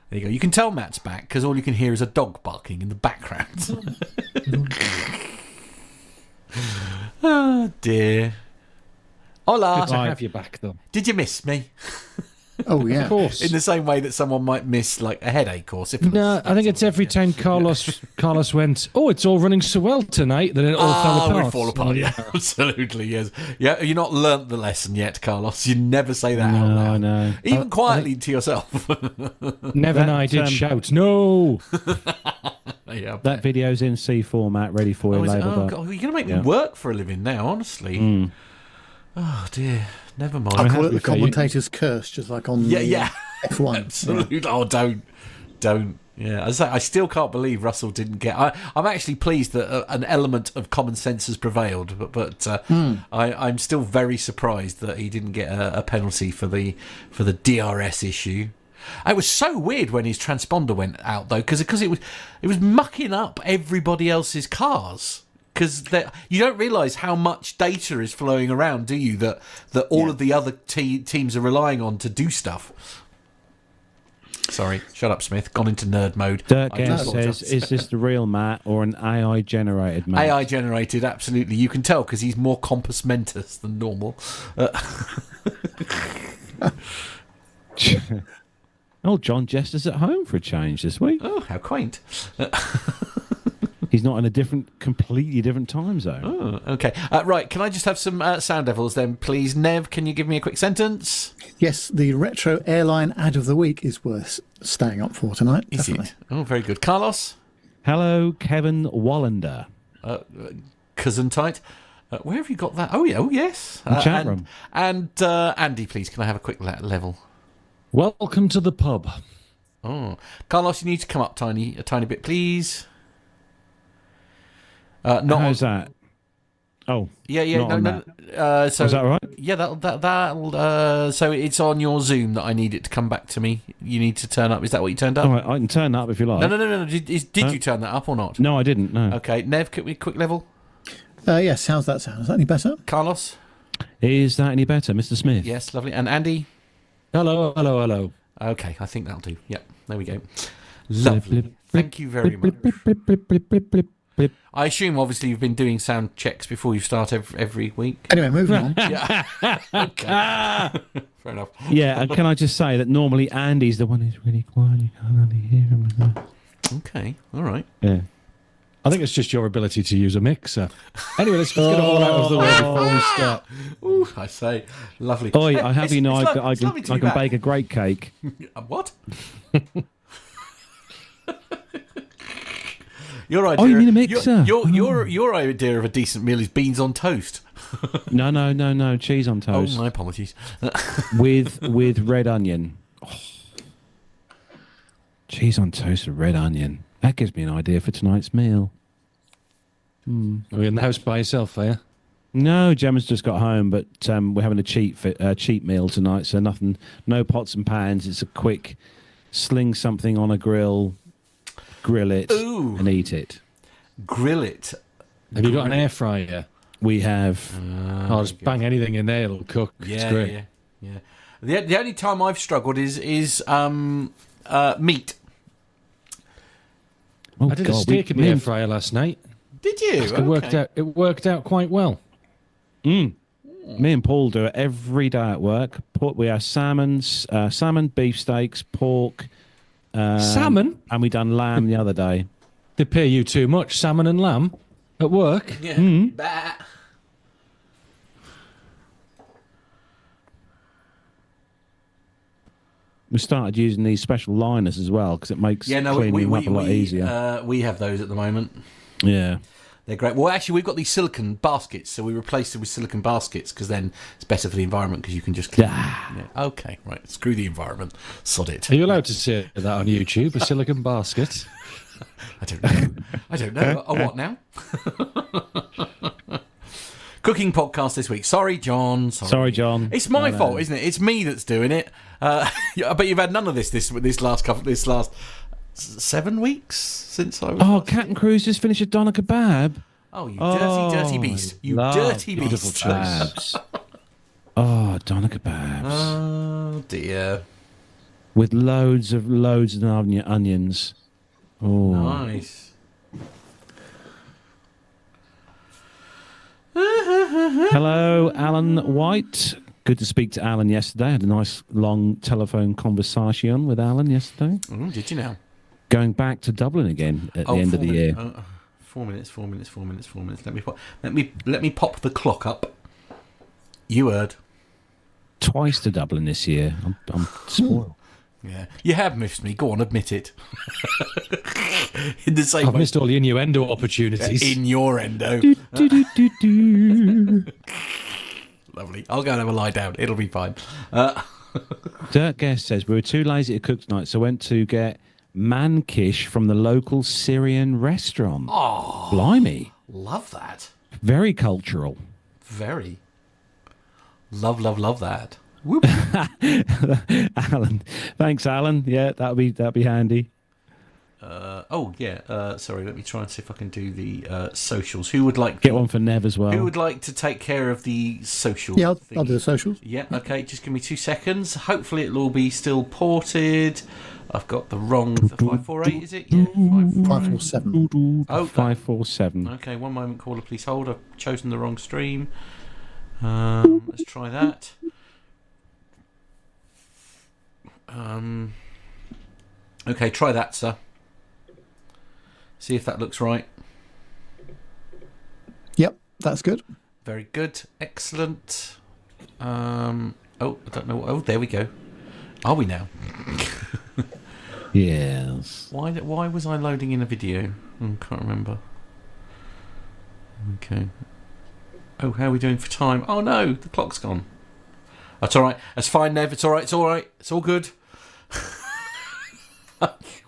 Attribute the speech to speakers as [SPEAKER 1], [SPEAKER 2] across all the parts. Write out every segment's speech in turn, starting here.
[SPEAKER 1] There you go. You can tell Matt's back because all you can hear is a dog barking in the background. Oh, dear. Hola.
[SPEAKER 2] Good to have you back, though.
[SPEAKER 1] Did you miss me?
[SPEAKER 3] Oh, yeah.
[SPEAKER 2] Of course.
[SPEAKER 1] In the same way that someone might miss, like, a headache or syphilis.
[SPEAKER 2] No, I think it's every time Carlos went, oh, it's all running so well tonight, that it all fell apart.
[SPEAKER 1] It fall apart, yeah. Absolutely, yes. Yeah, you've not learnt the lesson yet, Carlos. You never say that out loud.
[SPEAKER 2] No.
[SPEAKER 1] Even quietly to yourself.
[SPEAKER 2] Never and I did shout, no!
[SPEAKER 1] Yeah,
[SPEAKER 4] that video's in C format, ready for you, labelled up.
[SPEAKER 1] God, you're going to make me work for a living now, honestly. Oh, dear. Never mind.
[SPEAKER 3] I call it the commentator's curse, just like on the F1.
[SPEAKER 1] Absolutely. Oh, don't. Yeah, I still can't believe Russell didn't get. I'm actually pleased that an element of common sense has prevailed, but I'm still very surprised that he didn't get a penalty for the DRS issue. It was so weird when his transponder went out though, because it was mucking up everybody else's cars. Because you don't realise how much data is flowing around, do you? That all of the other teams are relying on to do stuff. Sorry, shut up, Smith. Gone into nerd mode.
[SPEAKER 4] Dirk says, is this the real Matt or an AI-generated Matt?
[SPEAKER 1] AI-generated, absolutely. You can tell because he's more compos mentis than normal.
[SPEAKER 4] Oh, John Jester's at home for a change this week.
[SPEAKER 1] Oh, how quaint.
[SPEAKER 4] He's not in a completely different time zone.
[SPEAKER 1] Oh, okay. Right, can I just have some sound devils then, please? Nev, can you give me a quick sentence?
[SPEAKER 3] Yes, the Retro Airline Ad of the Week is worth staying up for tonight.
[SPEAKER 1] Is it? Oh, very good. Carlos?
[SPEAKER 4] Hello, Kevin Wallander.
[SPEAKER 1] Cousin tight. Where have you got that? Oh, yeah. Oh, yes.
[SPEAKER 4] Chat room.
[SPEAKER 1] And Andy, please, can I have a quick level?
[SPEAKER 2] Welcome to the pub.
[SPEAKER 1] Oh, Carlos, you need to come up a tiny bit, please.
[SPEAKER 4] How's that? Oh,
[SPEAKER 1] yeah. No. So
[SPEAKER 4] is that right?
[SPEAKER 1] Yeah, that'll. So it's on your Zoom that I need it to come back to me. You need to turn up. Is that what you turned up?
[SPEAKER 4] All right, I can turn up if you like.
[SPEAKER 1] No. Did you turn that up or not?
[SPEAKER 4] No, I didn't. No.
[SPEAKER 1] Okay, Nev, can we quick level?
[SPEAKER 3] Yes. How's that sound? Is that any better?
[SPEAKER 1] Carlos,
[SPEAKER 4] is that any better, Mr. Smith?
[SPEAKER 1] Yes, lovely. And Andy.
[SPEAKER 2] Hello.
[SPEAKER 1] Okay, I think that'll do. Yep, there we go. Lovely. Thank you very much. I assume, obviously, you've been doing sound checks before you start every week.
[SPEAKER 3] Anyway, moving on.
[SPEAKER 1] Yeah. Okay. Fair enough.
[SPEAKER 4] Yeah, and can I just say that normally Andy's the one who's really quiet. You can't really hear him.
[SPEAKER 1] Okay, all right.
[SPEAKER 4] Yeah.
[SPEAKER 2] I think it's just your ability to use a mixer. Anyway, let's get it all out of the way before we start.
[SPEAKER 1] Ooh, I say, lovely.
[SPEAKER 4] Oh, I have you know, I can bake a great cake.
[SPEAKER 1] What? Your idea?
[SPEAKER 4] Oh, you mean a mixer?
[SPEAKER 1] Your idea of a decent meal is beans on toast.
[SPEAKER 4] No, cheese on toast.
[SPEAKER 1] Oh, my apologies.
[SPEAKER 4] with red onion. Oh. Cheese on toast with red onion. That gives me an idea for tonight's meal.
[SPEAKER 2] Are you in the house by yourself, are you?
[SPEAKER 4] No, Gemma's just got home, but we're having a cheap meal tonight, so no pots and pans. It's a quick sling something on a grill, grill it, and eat it.
[SPEAKER 1] Grill it.
[SPEAKER 2] Have you got an air fryer?
[SPEAKER 4] We have.
[SPEAKER 2] I'll just bang anything in there; it'll cook.
[SPEAKER 1] Yeah,
[SPEAKER 2] it's great.
[SPEAKER 1] Yeah. The only time I've struggled is meat.
[SPEAKER 4] Oh,
[SPEAKER 2] I did a steak in the air fryer last night.
[SPEAKER 1] Did you?
[SPEAKER 2] It worked out quite well.
[SPEAKER 4] Me and Paul do it every day at work. We have salmon, beef steaks, pork.
[SPEAKER 2] Salmon?
[SPEAKER 4] And we done lamb the other day.
[SPEAKER 2] They pay you too much, salmon and lamb, at work.
[SPEAKER 1] Yeah. Bah.
[SPEAKER 4] We started using these special liners as well because it makes cleaning them up a lot easier.
[SPEAKER 1] We have those at the moment.
[SPEAKER 4] Yeah.
[SPEAKER 1] They're great. Well, actually, we've got these silicone baskets, so we replaced it with silicone baskets because then it's better for the environment because you can just clean. Yeah. Okay, right. Screw the environment. Sod it.
[SPEAKER 2] Are you allowed to say that on YouTube? A silicone basket?
[SPEAKER 1] I don't know. A what now? Cooking podcast this week. Sorry, John.
[SPEAKER 4] Sorry, John.
[SPEAKER 1] It's my fault, isn't it? It's me that's doing it. I bet you've had none of this last 7 weeks since I was.
[SPEAKER 4] Oh, Captain Cruz just finished a doner kebab.
[SPEAKER 1] Oh, you dirty beast! You dirty beast!
[SPEAKER 4] Oh, doner kebabs.
[SPEAKER 1] Oh dear.
[SPEAKER 4] with loads of onions. Oh,
[SPEAKER 1] Nice.
[SPEAKER 4] hello, Alan White. Good to speak to Alan yesterday. I had a nice long telephone conversation with Alan yesterday.
[SPEAKER 1] Did you now?
[SPEAKER 4] Going back to Dublin again at the end of the year.
[SPEAKER 1] 4 minutes. Let me pop the clock up. You heard.
[SPEAKER 4] Twice to Dublin this year. I'm spoiled.
[SPEAKER 1] Yeah, you have missed me. Go on, admit it. In the same
[SPEAKER 2] I've
[SPEAKER 1] way,
[SPEAKER 2] missed all the innuendo opportunities.
[SPEAKER 1] in your endo.
[SPEAKER 4] Do, do, do, do, do.
[SPEAKER 1] Lovely. I'll go and have a lie down. It'll be fine.
[SPEAKER 4] Dirk Guest says, we were too lazy to cook tonight, so went to get mankish from the local Syrian restaurant.
[SPEAKER 1] Oh,
[SPEAKER 4] Blimey.
[SPEAKER 1] love that.
[SPEAKER 4] Very cultural.
[SPEAKER 1] Very. Love that. Whoop.
[SPEAKER 4] Alan. Thanks, Alan. Yeah, that'll be handy.
[SPEAKER 1] Sorry, let me try and see if I can do the socials. Who would like
[SPEAKER 4] Get one for Nev as well.
[SPEAKER 1] Who would like to take care of the social?
[SPEAKER 3] Yeah, I'll do the socials.
[SPEAKER 1] Yeah, okay, just give me 2 seconds. Hopefully it'll all be still ported. I've got the wrong 548, is it? Yeah,
[SPEAKER 3] 547.
[SPEAKER 1] Oh,
[SPEAKER 4] 547.
[SPEAKER 1] okay, one moment, caller, please hold. I've chosen the wrong stream. Let's try that. Okay, try that, sir. See if that looks right.
[SPEAKER 3] Yep, that's good.
[SPEAKER 1] Very good. Excellent. I don't know. Oh, there we go. Are we now?
[SPEAKER 4] Yes.
[SPEAKER 1] Why was I loading in a video? Can't remember. Okay. Oh, how are we doing for time? Oh no, the clock's gone. That's all right. That's fine, Nev. It's all right. It's all right. It's all good.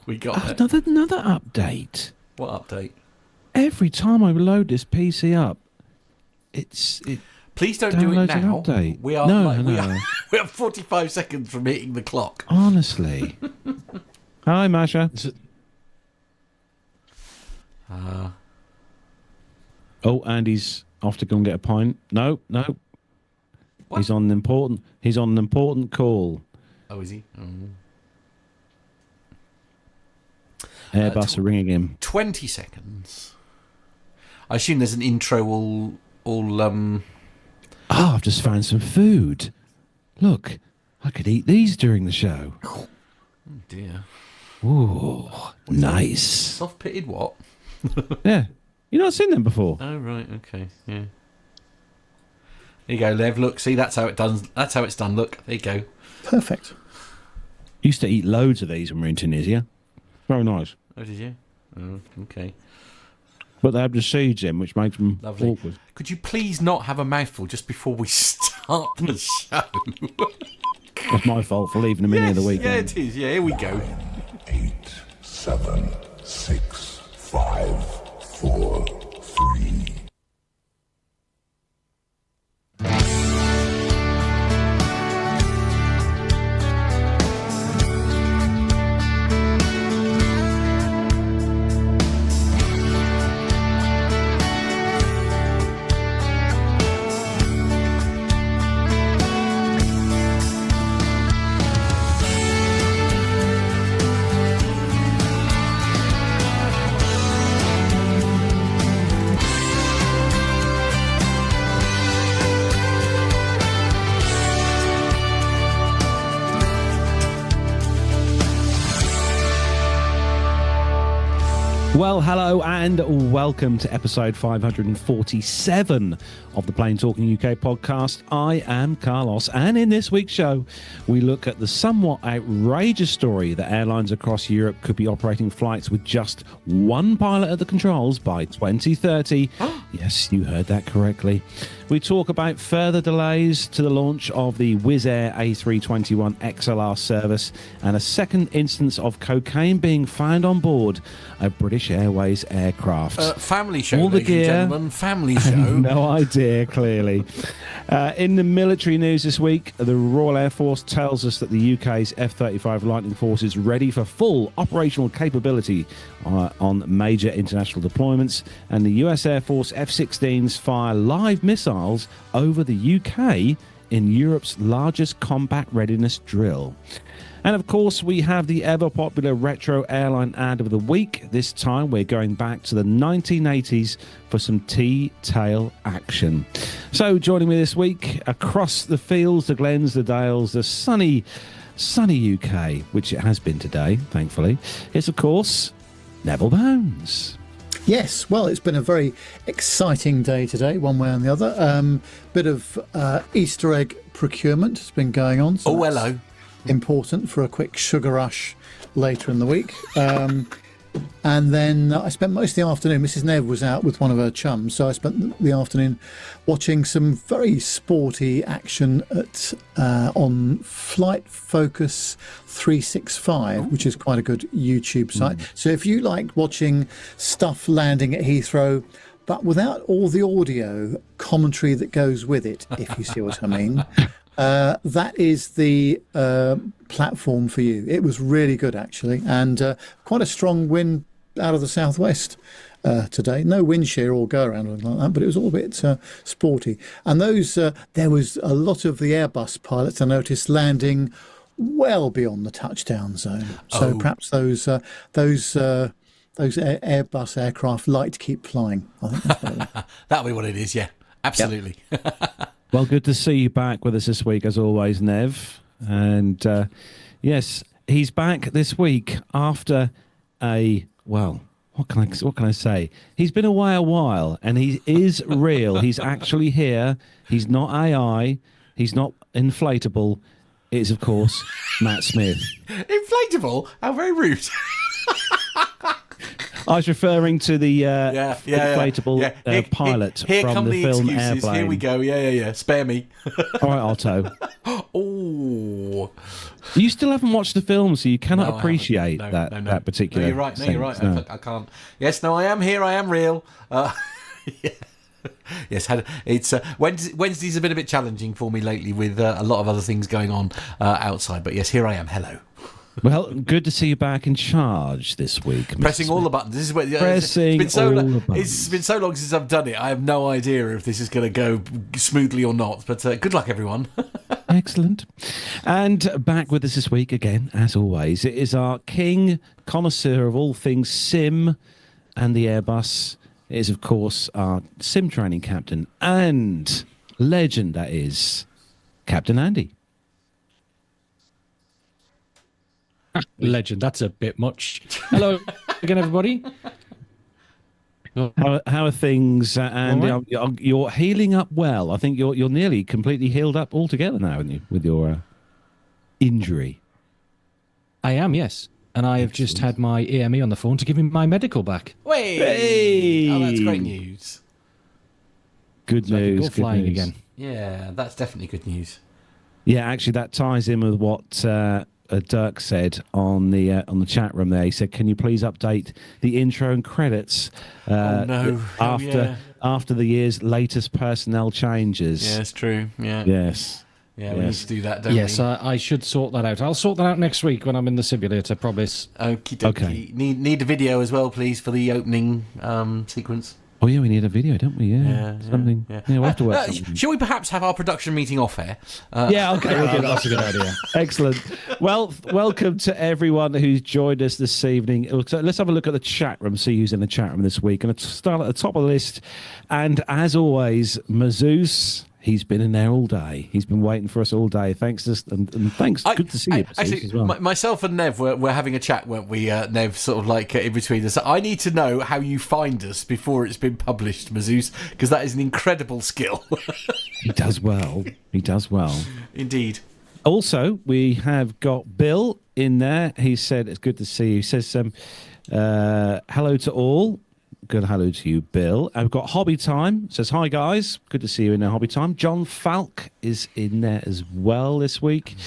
[SPEAKER 1] We got it.
[SPEAKER 4] Another update.
[SPEAKER 1] What update?
[SPEAKER 4] Every time I load this PC up, it
[SPEAKER 1] Please don't do it
[SPEAKER 4] downloads an
[SPEAKER 1] now.
[SPEAKER 4] update.
[SPEAKER 1] We are
[SPEAKER 4] No.
[SPEAKER 1] we are 45 seconds from hitting the clock.
[SPEAKER 4] Honestly. Hi, Masha. Oh, and he's off to go and get a pint. No.
[SPEAKER 1] What?
[SPEAKER 4] He's on an important call.
[SPEAKER 1] Oh, is he?
[SPEAKER 4] Airbus are ringing him.
[SPEAKER 1] 20 seconds. I assume there's an intro all
[SPEAKER 4] I've just found some food. Look, I could eat these during the show.
[SPEAKER 1] Oh dear.
[SPEAKER 4] Ooh, nice.
[SPEAKER 1] Soft-pitted what?
[SPEAKER 4] Yeah. You've not seen them before?
[SPEAKER 1] Oh, right, okay, yeah. There you go, Lev. Look, see, that's how it's done. Look, there you go.
[SPEAKER 3] Perfect.
[SPEAKER 4] Used to eat loads of these when we were in Tunisia. Very nice.
[SPEAKER 1] Oh, did you? Oh, okay.
[SPEAKER 4] But they have the seeds in, which makes them
[SPEAKER 1] Lovely.
[SPEAKER 4] awkward.
[SPEAKER 1] Could you please not have a mouthful just before we start the show?
[SPEAKER 4] It's my fault for leaving them in here the weekend.
[SPEAKER 1] Yeah, it is. Yeah, here we go.
[SPEAKER 5] 8, 7, 6, 5, 4, 3.
[SPEAKER 4] Well, hello and welcome to episode 547 of the Plain Talking UK podcast. I am Carlos, and in this week's show, we look at the somewhat outrageous story that airlines across Europe could be operating flights with just one pilot at the controls by 2030. Yes, you heard that correctly. We talk about further delays to the launch of the Wizz Air A321XLR service and a second instance of cocaine being found on board a British Airways aircraft.
[SPEAKER 1] Family show,
[SPEAKER 4] All the
[SPEAKER 1] ladies and
[SPEAKER 4] gear.
[SPEAKER 1] gentlemen. Family show.
[SPEAKER 4] No idea, clearly. In the military news this week, the Royal Air Force tells us that the UK's F-35 Lightning force is ready for full operational capability on major international deployments, and the US Air Force F-16s fire live missiles over the UK in Europe's largest combat readiness drill. And of course, we have the ever-popular Retro Airline Ad of the Week. This time, we're going back to the 1980s for some T-tail action. So, joining me this week, across the fields, the glens, the dales, the sunny UK, which it has been today, thankfully, is, of course, Neville Bones.
[SPEAKER 3] Yes, well, it's been a very exciting day today, one way and the other. Bit of Easter egg procurement has been going on. So
[SPEAKER 1] hello.
[SPEAKER 3] Important for a quick sugar rush later in the week. And then I spent most of the afternoon, Mrs. Nev was out with one of her chums, so I spent the afternoon watching some very sporty action on Flight Focus 365, which is quite a good YouTube site. So if you like watching stuff landing at Heathrow, but without all the audio commentary that goes with it, if you see what I mean, that is the platform for you. It was really good, actually, and quite a strong wind out of the southwest today. No wind shear or go around or anything like that, but it was all a bit sporty. And those there was a lot of the Airbus pilots I noticed landing well beyond the touchdown zone. So perhaps those Airbus aircraft like to keep flying. I think that's what it is.
[SPEAKER 1] That'll be what it is. Yeah, absolutely. Yep.
[SPEAKER 4] Well, good to see you back with us this week, as always, Nev. And yes, he's back this week after what can I say? He's been away a while, and he is real. He's actually here. He's not AI. He's not inflatable. It's, of course, Matt Smith.
[SPEAKER 1] Inflatable? How very rude.
[SPEAKER 4] I was referring to the inflatable pilot from the film
[SPEAKER 1] excuses.
[SPEAKER 4] Airplane.
[SPEAKER 1] Here we go. Yeah. Spare me.
[SPEAKER 4] All right, Otto.
[SPEAKER 1] Oh.
[SPEAKER 4] You still haven't watched the film, so you cannot appreciate that particular.
[SPEAKER 1] No, you're right. No, you're right.
[SPEAKER 4] No.
[SPEAKER 1] I can't. Yes, no, I am here. I am real. Yeah. Yes, it's Wednesdays have been a bit challenging for me lately with a lot of other things going on outside. But yes, here I am. Hello.
[SPEAKER 4] Well, good to see you back in charge this week.
[SPEAKER 1] Pressing all the buttons. This is what it's been so long since I've done it. I have no idea if this is going to go smoothly or not. But good luck, everyone.
[SPEAKER 4] Excellent. And back with us this week again, as always, it is our king connoisseur of all things sim and the Airbus. It is, of course, our sim training captain and legend, that is, Captain Andy.
[SPEAKER 2] Legend, that's a bit much. Hello again, everybody.
[SPEAKER 4] How are things, Andy?
[SPEAKER 2] Right.
[SPEAKER 4] You're healing up well. I think you're nearly completely healed up altogether now, aren't you, with your injury?
[SPEAKER 2] I am, yes. And I have just had my EME on the phone to give me my medical back.
[SPEAKER 1] Hey! Oh, that's great news.
[SPEAKER 4] Good
[SPEAKER 2] So
[SPEAKER 4] news.
[SPEAKER 2] I can go flying again.
[SPEAKER 1] Yeah, that's definitely good news.
[SPEAKER 4] Yeah, actually, that ties in with what Dirk said on the chat room there. He said, "Can you please update the intro and credits after the year's latest personnel changes?"
[SPEAKER 1] Yeah, it's true. Yeah.
[SPEAKER 4] Yes.
[SPEAKER 1] Yeah, we need to do that, don't we?
[SPEAKER 2] Yes, I should sort that out. I'll sort that out next week when I'm in the simulator, promise.
[SPEAKER 1] Okie dokie.
[SPEAKER 4] Okay.
[SPEAKER 1] Need a video as well, please, for the opening sequence.
[SPEAKER 4] Oh yeah, we need a video, don't we? Yeah. Something. Yeah, we'll have to work something.
[SPEAKER 1] Shall we perhaps have our production meeting off air?
[SPEAKER 2] Yeah, okay, we'll do that. That's a good idea.
[SPEAKER 4] Excellent. Well, welcome to everyone who's joined us this evening. So let's have a look at the chat room, see who's in the chat room this week. And let's start at the top of the list. And as always, Mazouz, he's been in there all day. He's been waiting for us all day. Thanks, and thanks. Good to see you, Mazouz,
[SPEAKER 1] actually,
[SPEAKER 4] as well.
[SPEAKER 1] myself and Nev were having a chat, weren't we, Nev, sort of like in between us. I need to know how you find us before it's been published, Mazouz, because that is an incredible skill.
[SPEAKER 4] He does well. He does well.
[SPEAKER 1] Indeed.
[SPEAKER 4] Also, we have got Bill in there. He said, it's good to see you. He says, hello to all. Good hello to you, Bill. I've got Hobby Time. Says, hi, guys. Good to see you in there, Hobby Time. John Falk is in there as well this week.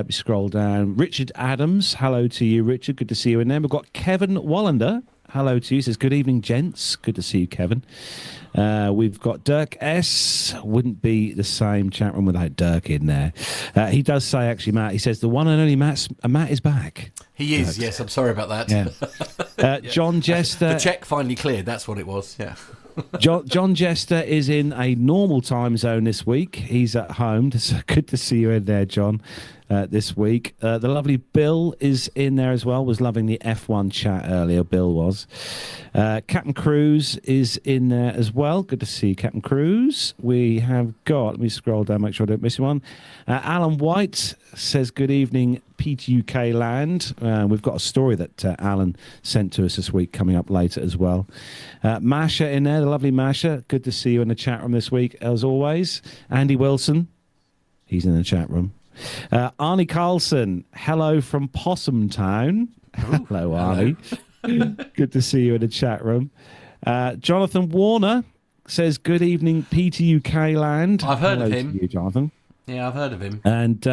[SPEAKER 4] Scroll down. Richard Adams. Hello to you, Richard. Good to see you in there. We've got Kevin Wallander. Hello to you. Says, good evening, gents. Good to see you, Kevin. We've got Dirk S. Wouldn't be the same chat room without Dirk in there. He does say, actually, Matt, he says, the one and only Matt is back.
[SPEAKER 1] He is, yes. I'm sorry about that.
[SPEAKER 4] Yeah. John Jester.
[SPEAKER 1] The check finally cleared. That's what it was, yeah.
[SPEAKER 4] John Jester is in a normal time zone this week. He's at home. It's good to see you in there, John, this week. The lovely Bill is in there as well. Was loving the F1 chat earlier. Bill was. Captain Cruz is in there as well. Good to see you, Captain Cruz. We have got, let me scroll down, make sure I don't miss one. Alan White says, good evening, PTUK land. We've got a story that Alan sent to us this week coming up later as well. Masha in there, the lovely Masha. Good to see you in the chat room this week, as always. Andy Wilson, he's in the chat room. Arnie Carlson, hello from Possum Town. Hello, Arnie. Good to see you in the chat room. Jonathan Warner says, good evening, PTUK land.
[SPEAKER 1] I've heard of
[SPEAKER 4] Hello
[SPEAKER 1] him.
[SPEAKER 4] to you, Jonathan.
[SPEAKER 1] Yeah, I've heard of him.
[SPEAKER 4] And,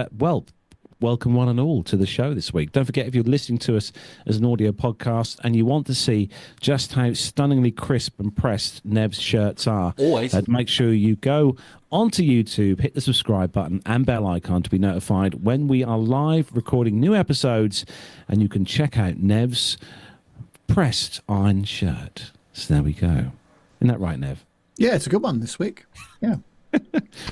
[SPEAKER 4] welcome one and all to the show this week. Don't forget, if you're listening to us as an audio podcast and you want to see just how stunningly crisp and pressed Nev's shirts are,
[SPEAKER 1] Always.
[SPEAKER 4] make sure you go onto YouTube, hit the subscribe button and bell icon to be notified when we are live recording new episodes, and you can check out Nev's pressed iron shirt. So there we go. Isn't that right, Nev?
[SPEAKER 3] Yeah, it's a good one this week. Yeah.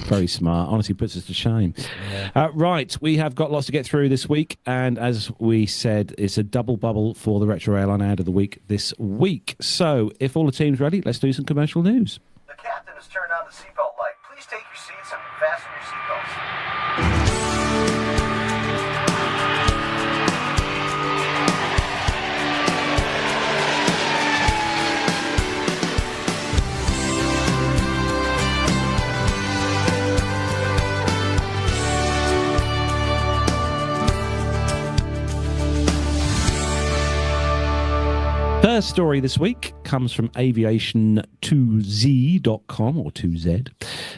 [SPEAKER 4] Very smart. Honestly, puts us to shame.
[SPEAKER 1] Yeah.
[SPEAKER 4] Right, we have got lots to get through this week, and as we said, it's a double bubble for the Retro Airline Ad of the week this week. So, if all the team's ready, let's do some commercial news.
[SPEAKER 6] The captain has turned on the seatbelt light. Please take your seats and fasten your seatbelts.
[SPEAKER 4] First story this week comes from aviation2z.com or 2Z.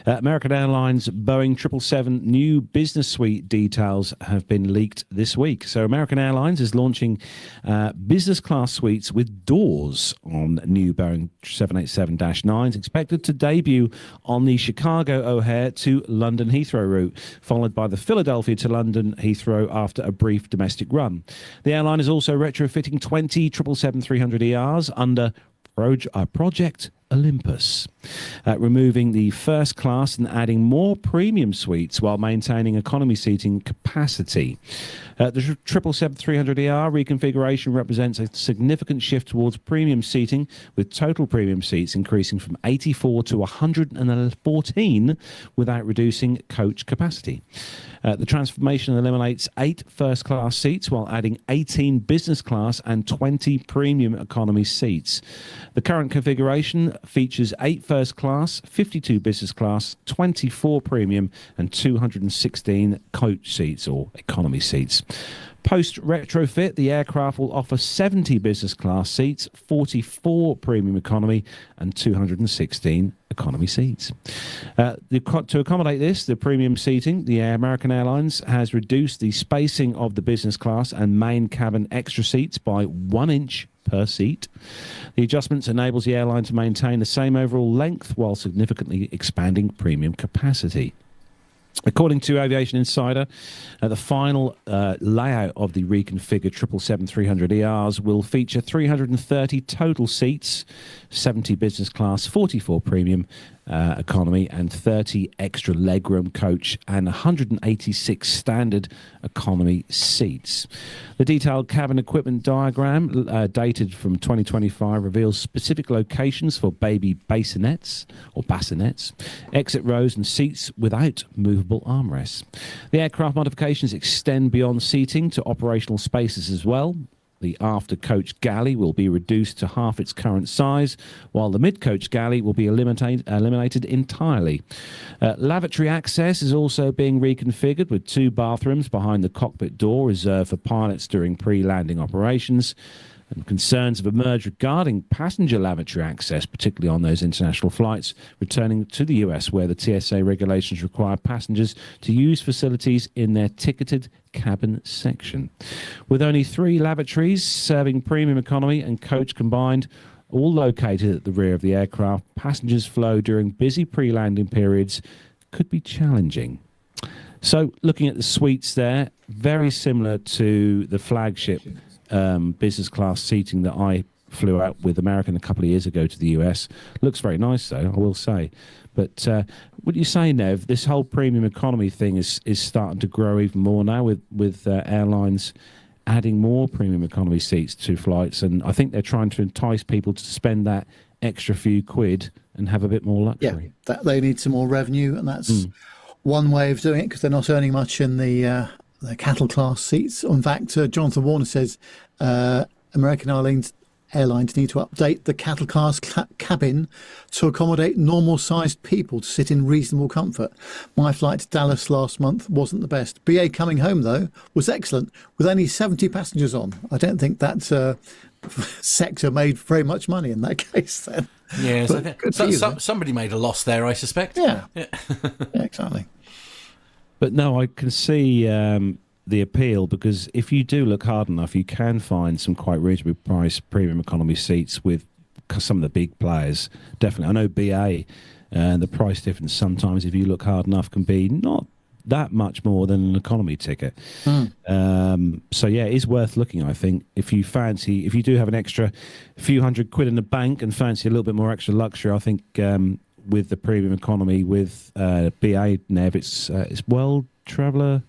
[SPEAKER 4] American Airlines Boeing 777 new business suite details have been leaked this week. So American Airlines is launching business class suites with doors on new Boeing 787-9s, expected to debut on the Chicago O'Hare to London Heathrow route, followed by the Philadelphia to London Heathrow after a brief domestic run. The airline is also retrofitting 20 777-300ERs under Project Olympus, removing the first class and adding more premium suites while maintaining economy seating capacity. The 777-300ER reconfiguration represents a significant shift towards premium seating, with total premium seats increasing from 84 to 114 without reducing coach capacity. The transformation eliminates 8 first-class seats while adding 18 business class and 20 premium economy seats. The current configuration features 8 first-class, 52 business class, 24 premium, and 216 coach seats or economy seats. Post-retrofit, the aircraft will offer 70 business class seats, 44 premium economy, and 216 economy seats. To accommodate this, the premium seating, the American Airlines has reduced the spacing of the business class and main cabin extra seats by 1 inch per seat. The adjustments enables the airline to maintain the same overall length while significantly expanding premium capacity. According to Aviation Insider, the final layout of the reconfigured 777-300ERs will feature 330 total seats, 70 business class, 44 premium economy, and 30 extra legroom coach, and 186 standard economy seats. The detailed cabin equipment diagram, dated from 2025, reveals specific locations for baby bassinets, exit rows, and seats without movable armrests. The aircraft modifications extend beyond seating to operational spaces as well. The after-coach galley will be reduced to half its current size, while the mid-coach galley will be eliminated entirely. Lavatory access is also being reconfigured, with 2 bathrooms behind the cockpit door reserved for pilots during pre-landing operations. And concerns have emerged regarding passenger lavatory access, particularly on those international flights returning to the US, where the TSA regulations require passengers to use facilities in their ticketed cabin section. With only 3 lavatories serving premium economy and coach combined, all located at the rear of the aircraft, passengers flow during busy pre-landing periods could be challenging. So looking at the suites there, very similar to the flagship business class seating that I flew out with American a couple of years ago to the US. Looks very nice, though, I will say. But what are you saying, Nev? This whole premium economy thing is starting to grow even more now with airlines adding more premium economy seats to flights, and I think they're trying to entice people to spend that extra few quid and have a bit more luxury.
[SPEAKER 3] Yeah, they need some more revenue, and that's one way of doing it, because they're not earning much in the cattle class seats. In fact, Jonathan Warner says American airlines need to update the cattle class cabin to accommodate normal-sized people to sit in reasonable comfort. My flight to Dallas last month wasn't the best. BA coming home, though, was excellent, with only 70 passengers on. I don't think that sector made very much money in that case then.
[SPEAKER 1] Yeah,
[SPEAKER 3] But
[SPEAKER 1] somebody made a loss there, I suspect.
[SPEAKER 3] Yeah, yeah, exactly.
[SPEAKER 4] But no, I can see the appeal, because if you do look hard enough, you can find some quite reasonably priced premium economy seats with some of the big players. Definitely. I know BA, the price difference sometimes, if you look hard enough, can be not that much more than an economy ticket. So yeah, it is worth looking, I think. If you do have an extra few hundred quid in the bank and fancy a little bit more extra luxury, I think with the premium economy with BA, Nev, it's World Traveller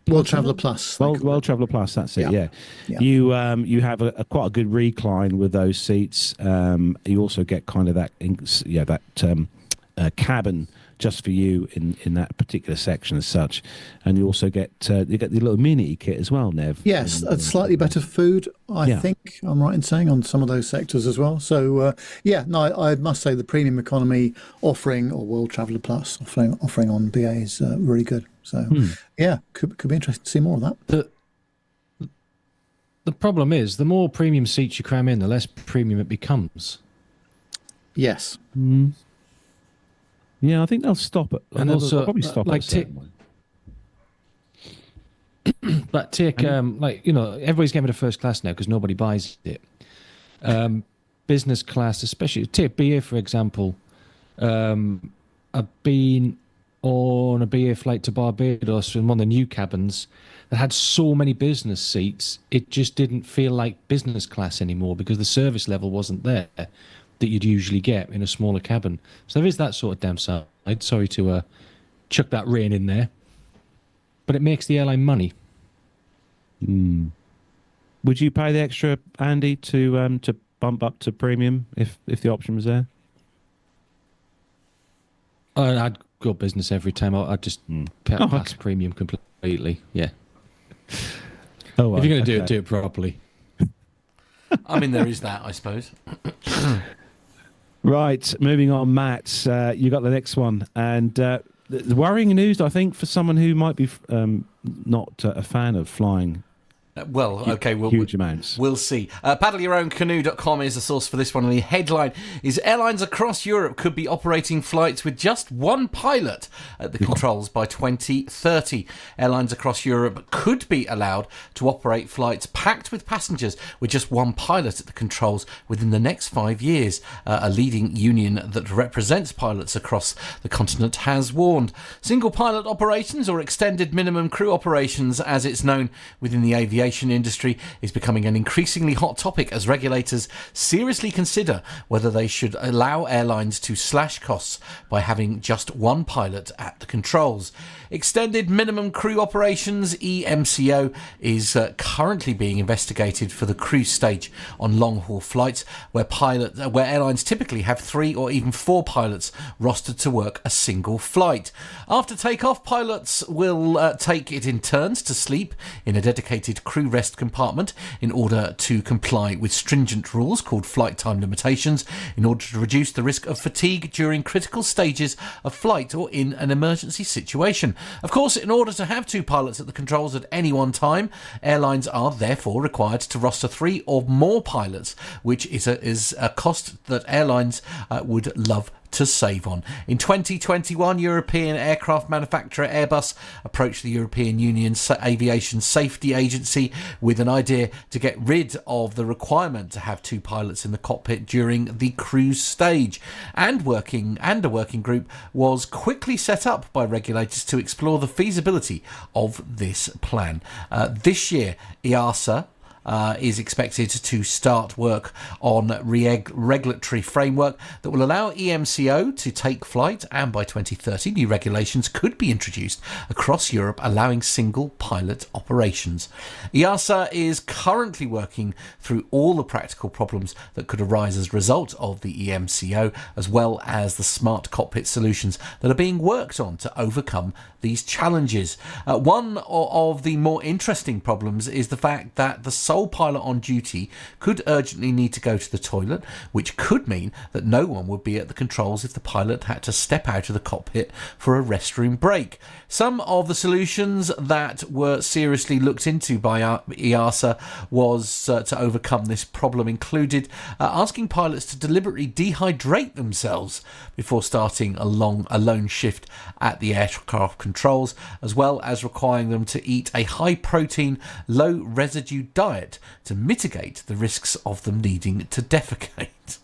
[SPEAKER 3] Plus.
[SPEAKER 4] World Traveller Plus, that's it, yeah. You have a quite a good recline with those seats. You also get kind of that cabin just for you in that particular section as such, and you also get the little mini kit as well, Nev.
[SPEAKER 3] Yes, slightly better food, I think I'm right in saying, on some of those sectors as well. So I must say the premium economy offering, or World Traveller Plus offering on BA is really good. So could be interesting to see more of that.
[SPEAKER 2] The problem is, the more premium seats you cram in, the less premium it becomes.
[SPEAKER 3] Yes.
[SPEAKER 4] Yeah, I think they'll stop it.
[SPEAKER 2] And also,
[SPEAKER 4] probably stop
[SPEAKER 2] like everybody's getting rid of first class now because nobody buys it. Business class, especially take BA for example. I've been on a BA flight to Barbados in one of the new cabins that had so many business seats, it just didn't feel like business class anymore because the service level wasn't there that you'd usually get in a smaller cabin. So there is that sort of downside. Sorry to chuck that rain in there, but it makes the airline money.
[SPEAKER 4] Would you pay the extra, Andy, to bump up to premium if the option was there?
[SPEAKER 2] I'd go business every time. I'd just pass premium completely. Yeah.
[SPEAKER 4] Oh,
[SPEAKER 2] if you're going to do it properly.
[SPEAKER 1] I mean, there is that, I suppose.
[SPEAKER 4] Right, moving on, Matt. You got the next one, and the worrying news, I think, for someone who might be not a fan of flying. Huge amounts.
[SPEAKER 1] We'll see. Paddleyourown.canoe.com is the source for this one, and the headline is airlines across Europe could be operating flights with just one pilot at the controls by 2030. Airlines across Europe could be allowed to operate flights packed with passengers with just one pilot at the controls within the next 5 years. A leading union that represents pilots across the continent has warned. Single pilot operations, or extended minimum crew operations as it's known within the aviation industry, is becoming an increasingly hot topic as regulators seriously consider whether they should allow airlines to slash costs by having just one pilot at the controls. Extended minimum crew operations, EMCO, is currently being investigated for the cruise stage on long-haul flights where airlines typically have 3 or even 4 pilots rostered to work a single flight. After takeoff, pilots will take it in turns to sleep in a dedicated crew rest compartment in order to comply with stringent rules called flight time limitations in order to reduce the risk of fatigue during critical stages of flight or in an emergency situation. Of course, in order to have 2 pilots at the controls at any one time, airlines are therefore required to roster 3 or more pilots, which is a cost that airlines would love to save on. In 2021, European aircraft manufacturer Airbus approached the European Union's Aviation Safety Agency with an idea to get rid of the requirement to have 2 pilots in the cockpit during the cruise stage. And a working group was quickly set up by regulators to explore the feasibility of this plan. This year, EASA is expected to start work on regulatory framework that will allow EMCO to take flight, and by 2030 new regulations could be introduced across Europe allowing single pilot operations. EASA is currently working through all the practical problems that could arise as a result of the EMCO, as well as the smart cockpit solutions that are being worked on to overcome these challenges. One of the more interesting problems is the fact that the sole pilot on duty could urgently need to go to the toilet, which could mean that no one would be at the controls if the pilot had to step out of the cockpit for a restroom break. Some of the solutions that were seriously looked into by EASA was to overcome this problem included asking pilots to deliberately dehydrate themselves before starting a lone shift at the aircraft controls, as well as requiring them to eat a high protein, low residue diet to mitigate the risks of them needing to defecate.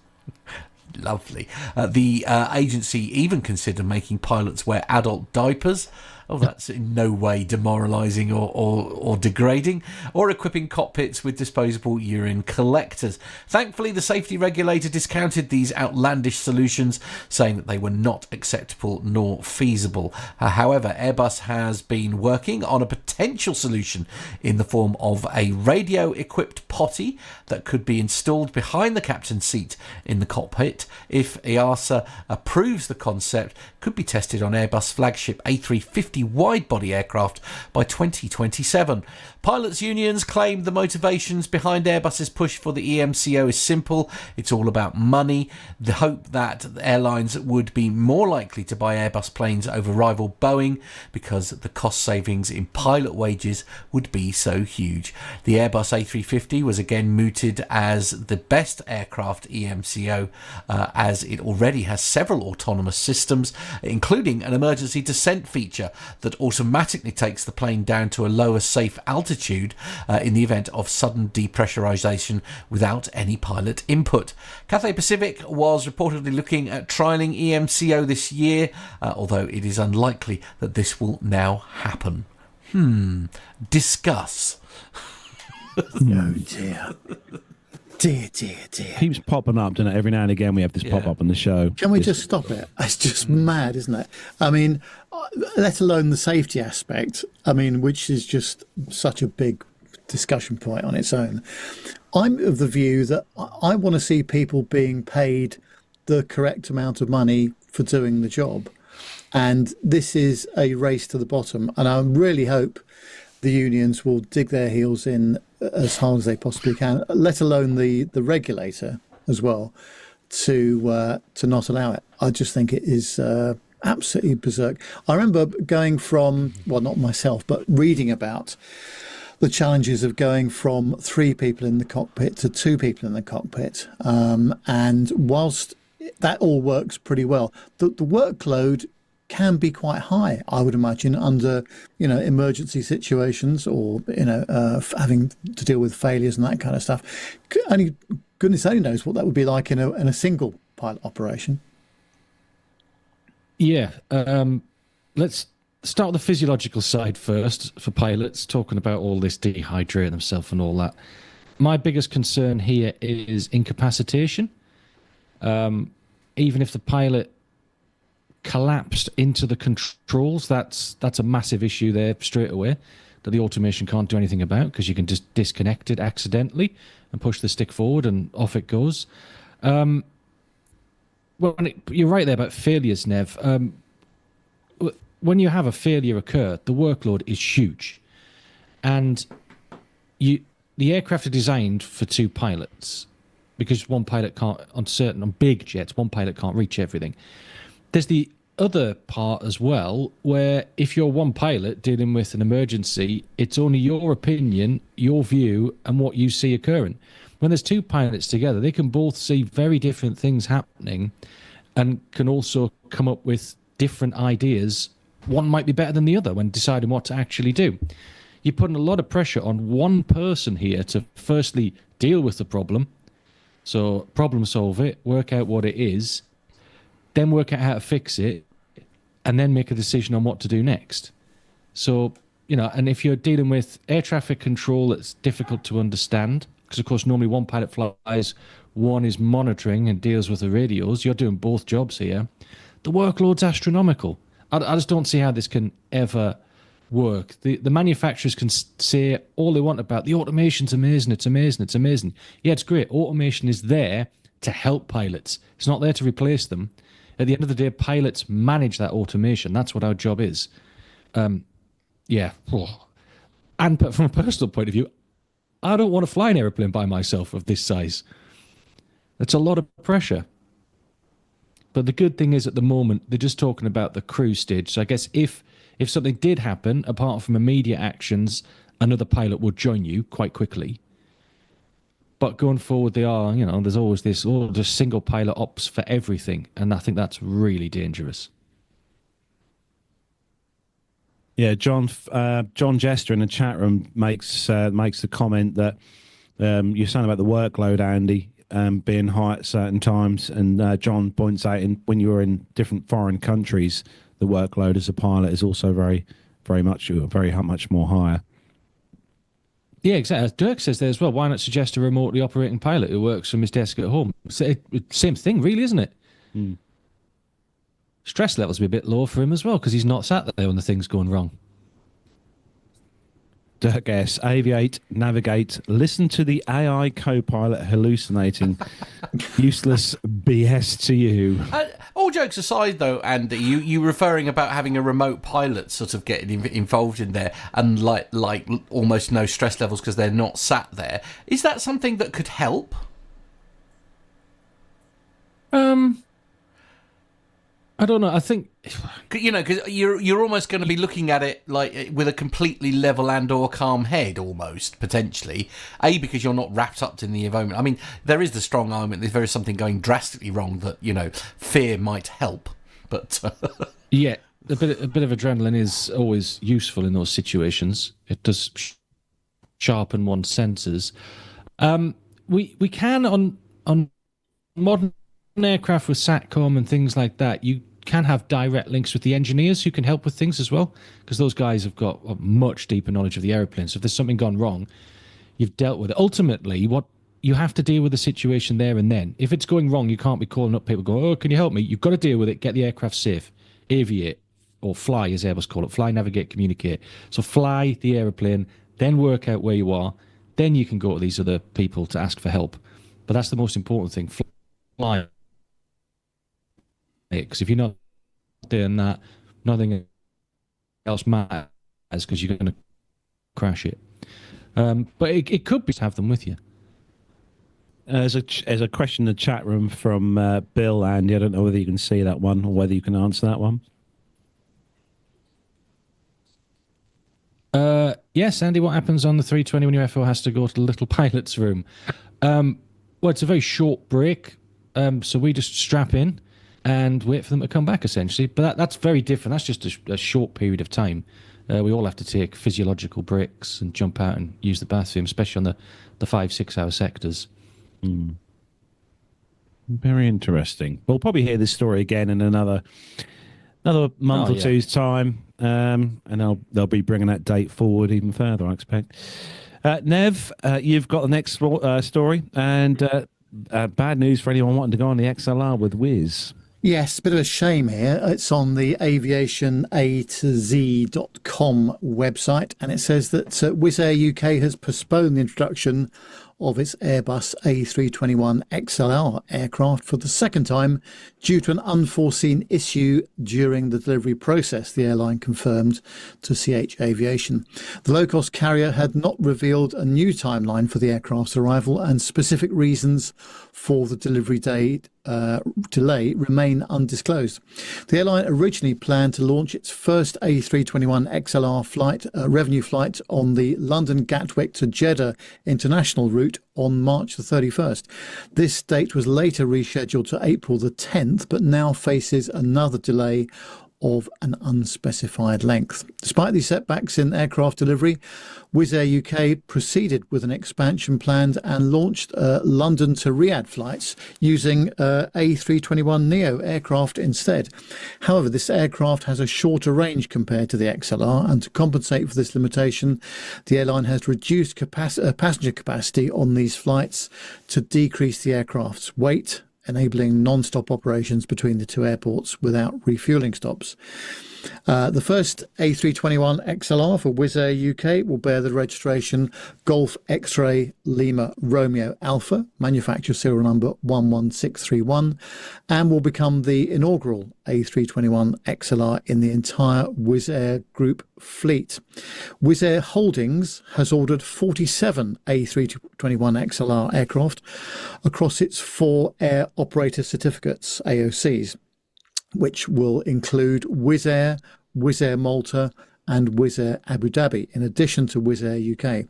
[SPEAKER 1] Lovely. The agency even considered making pilots wear adult diapers. Oh, that's in no way demoralising or degrading, or equipping cockpits with disposable urine collectors. Thankfully, the safety regulator discounted these outlandish solutions, saying that they were not acceptable nor feasible. However, Airbus has been working on a potential solution in the form of a radio-equipped potty that could be installed behind the captain's seat in the cockpit. If EASA approves the concept, could be tested on Airbus flagship A350 wide-body aircraft by 2027. Pilots' unions claim the motivations behind Airbus's push for the EMCO is simple. It's all about money. The hope that airlines would be more likely to buy Airbus planes over rival Boeing because the cost savings in pilot wages would be so huge. The Airbus A350 was again mooted as the best aircraft EMCO as it already has several autonomous systems, including an emergency descent feature that automatically takes the plane down to a lower safe altitude in the event of sudden depressurization without any pilot input. Cathay Pacific was reportedly looking at trialling EMCO this year, although it is unlikely that this will now happen. Discuss.
[SPEAKER 3] Oh dear. Dear.
[SPEAKER 4] Keeps popping up, doesn't it? Every now and again we have this pop up on the show.
[SPEAKER 3] Can we just stop it? It's just mad, isn't it? I mean, let alone the safety aspect, I mean, which is just such a big discussion point on its own. I'm of the view that I want to see people being paid the correct amount of money for doing the job. And this is a race to the bottom. And I really hope the unions will dig their heels in as hard as they possibly can, let alone the regulator as well, to not allow it. I just think it is absolutely berserk. I remember going from, well, not myself, but reading about the challenges of going from 3 people in the cockpit to 2 people in the cockpit. And whilst that all works pretty well, the workload can be quite high, I would imagine, under emergency situations, or having to deal with failures and that kind of stuff. Only goodness only knows what that would be like in a single pilot operation.
[SPEAKER 2] Yeah, let's start with the physiological side first for pilots, talking about all this dehydrating themselves and all that. My biggest concern here is incapacitation. Even if the pilot collapsed into the controls, that's a massive issue there straight away that the automation can't do anything about, because you can just disconnect it accidentally and push the stick forward and off it goes. Well, you're right there about failures, Nev. When you have a failure occur, the workload is huge, and the aircraft are designed for 2 pilots, because one pilot can't, on big jets, one pilot can't reach everything. There's the other part as well, where if you're one pilot dealing with an emergency, it's only your opinion, your view, and what you see occurring. When there's 2 pilots together, they can both see very different things happening and can also come up with different ideas. One might be better than the other when deciding what to actually do. You're putting a lot of pressure on one person here to firstly deal with the problem, so problem solve it, work out what it is, then work out how to fix it, and then make a decision on what to do next. So and if you're dealing with air traffic control, it's difficult to understand because, of course, normally one pilot flies, one is monitoring and deals with the radios. You're doing both jobs here. The workload's astronomical. I just don't see how this can ever work. The manufacturers can say all they want about the automation's amazing, it's amazing, it's amazing. Yeah, it's great. Automation is there to help pilots. It's not there to replace them. At the end of the day, pilots manage that automation. That's what our job is. Yeah. But from a personal point of view, I don't want to fly an aeroplane by myself of this size. That's a lot of pressure. But the good thing is at the moment, they're just talking about the cruise stage. So I guess if something did happen, apart from immediate actions, another pilot would join you quite quickly. But going forward, there's always this, just single pilot ops for everything. And I think that's really dangerous.
[SPEAKER 4] Yeah, John Jester in the chat room makes the comment that you're saying about the workload, Andy, being high at certain times, and John points out when you're in different foreign countries, the workload as a pilot is also very much more higher.
[SPEAKER 2] Yeah, exactly. As Dirk says there as well, why not suggest a remotely operating pilot who works from his desk at home? Same thing, really, isn't it? Mm. Stress levels will be a bit low for him as well because he's not sat there when the thing's going wrong.
[SPEAKER 4] Dirk S. Aviate, navigate, listen to the AI co-pilot hallucinating. Useless BS to you.
[SPEAKER 1] All jokes aside, though, Andy, you referring about having a remote pilot sort of getting involved in there and like almost no stress levels because they're not sat there. Is that something that could help?
[SPEAKER 2] I don't know. I think
[SPEAKER 1] because you're almost going to be looking at it like with a completely level and/or calm head, almost potentially. Because you're not wrapped up in the environment. I mean, there is the strong argument that if there is something going drastically wrong, that fear might help. But
[SPEAKER 2] yeah, a bit of adrenaline is always useful in those situations. It does sharpen one's senses. We can on modern aircraft with SATCOM and things like that, you can have direct links with the engineers who can help with things as well, because those guys have got a much deeper knowledge of the aeroplane. So if there's something gone wrong, you've dealt with it. Ultimately, what you have to deal with the situation there and then. If it's going wrong, you can't be calling up people going, "Oh, can you help me?" You've got to deal with it, get the aircraft safe, aviate, or fly, as Airbus call it, fly, navigate, communicate. So fly the aeroplane, then work out where you are, then you can go to these other people to ask for help. But that's the most important thing, fly. Because if you're not doing that, nothing else matters because you're going to crash it. But it could be to have them with you.
[SPEAKER 4] There's a question in the chat room from Bill, Andy. I don't know whether you can see that one or whether you can answer that one.
[SPEAKER 2] Yes, Andy, what happens on the 320 when your FO has to go to the little pilot's room? Well, it's a very short break, so we just strap in and wait for them to come back, essentially. But that's very different. That's just a short period of time. We all have to take physiological breaks and jump out and use the bathroom, especially on the 5-6 hour sectors.
[SPEAKER 4] Mm. Very interesting. We'll probably hear this story again in another month or two's time, and they'll be bringing that date forward even further, I expect. Nev, you've got the next story, and bad news for anyone wanting to go on the XLR with Wizz.
[SPEAKER 3] Yes, a bit of a shame here. It's on the Aviation A2Z.com website, and it says that Wizz Air UK has postponed the introduction of its Airbus A321XLR aircraft for the second time due to an unforeseen issue during the delivery process, the airline confirmed to CH Aviation. The low-cost carrier had not revealed a new timeline for the aircraft's arrival, and specific reasons for the delivery date delay remain undisclosed. The airline originally planned to launch its first A321XLR flight, revenue flight, on the London Gatwick to Jeddah international route on March the 31st. This date was later rescheduled to April the 10th, but now faces another delay of an unspecified length. Despite these setbacks in aircraft delivery, Wizz Air UK proceeded with an expansion plan and launched London to Riyadh flights using A321neo aircraft instead. However, this aircraft has a shorter range compared to the XLR, and to compensate for this limitation, the airline has reduced passenger capacity on these flights to decrease the aircraft's weight, enabling non-stop operations between the two airports without refueling stops. The first A321XLR for Wizz Air UK will bear the registration Golf X-Ray Lima Romeo Alpha, manufacturer serial number 11631, and will become the inaugural A321XLR in the entire Wizz Air Group fleet. Wizz Air Holdings has ordered 47 A321XLR aircraft across its 4 Air Operator Certificates, AOCs, which will include Wizz Air Malta and Wizz Air Abu Dhabi, in addition to Wizz Air UK.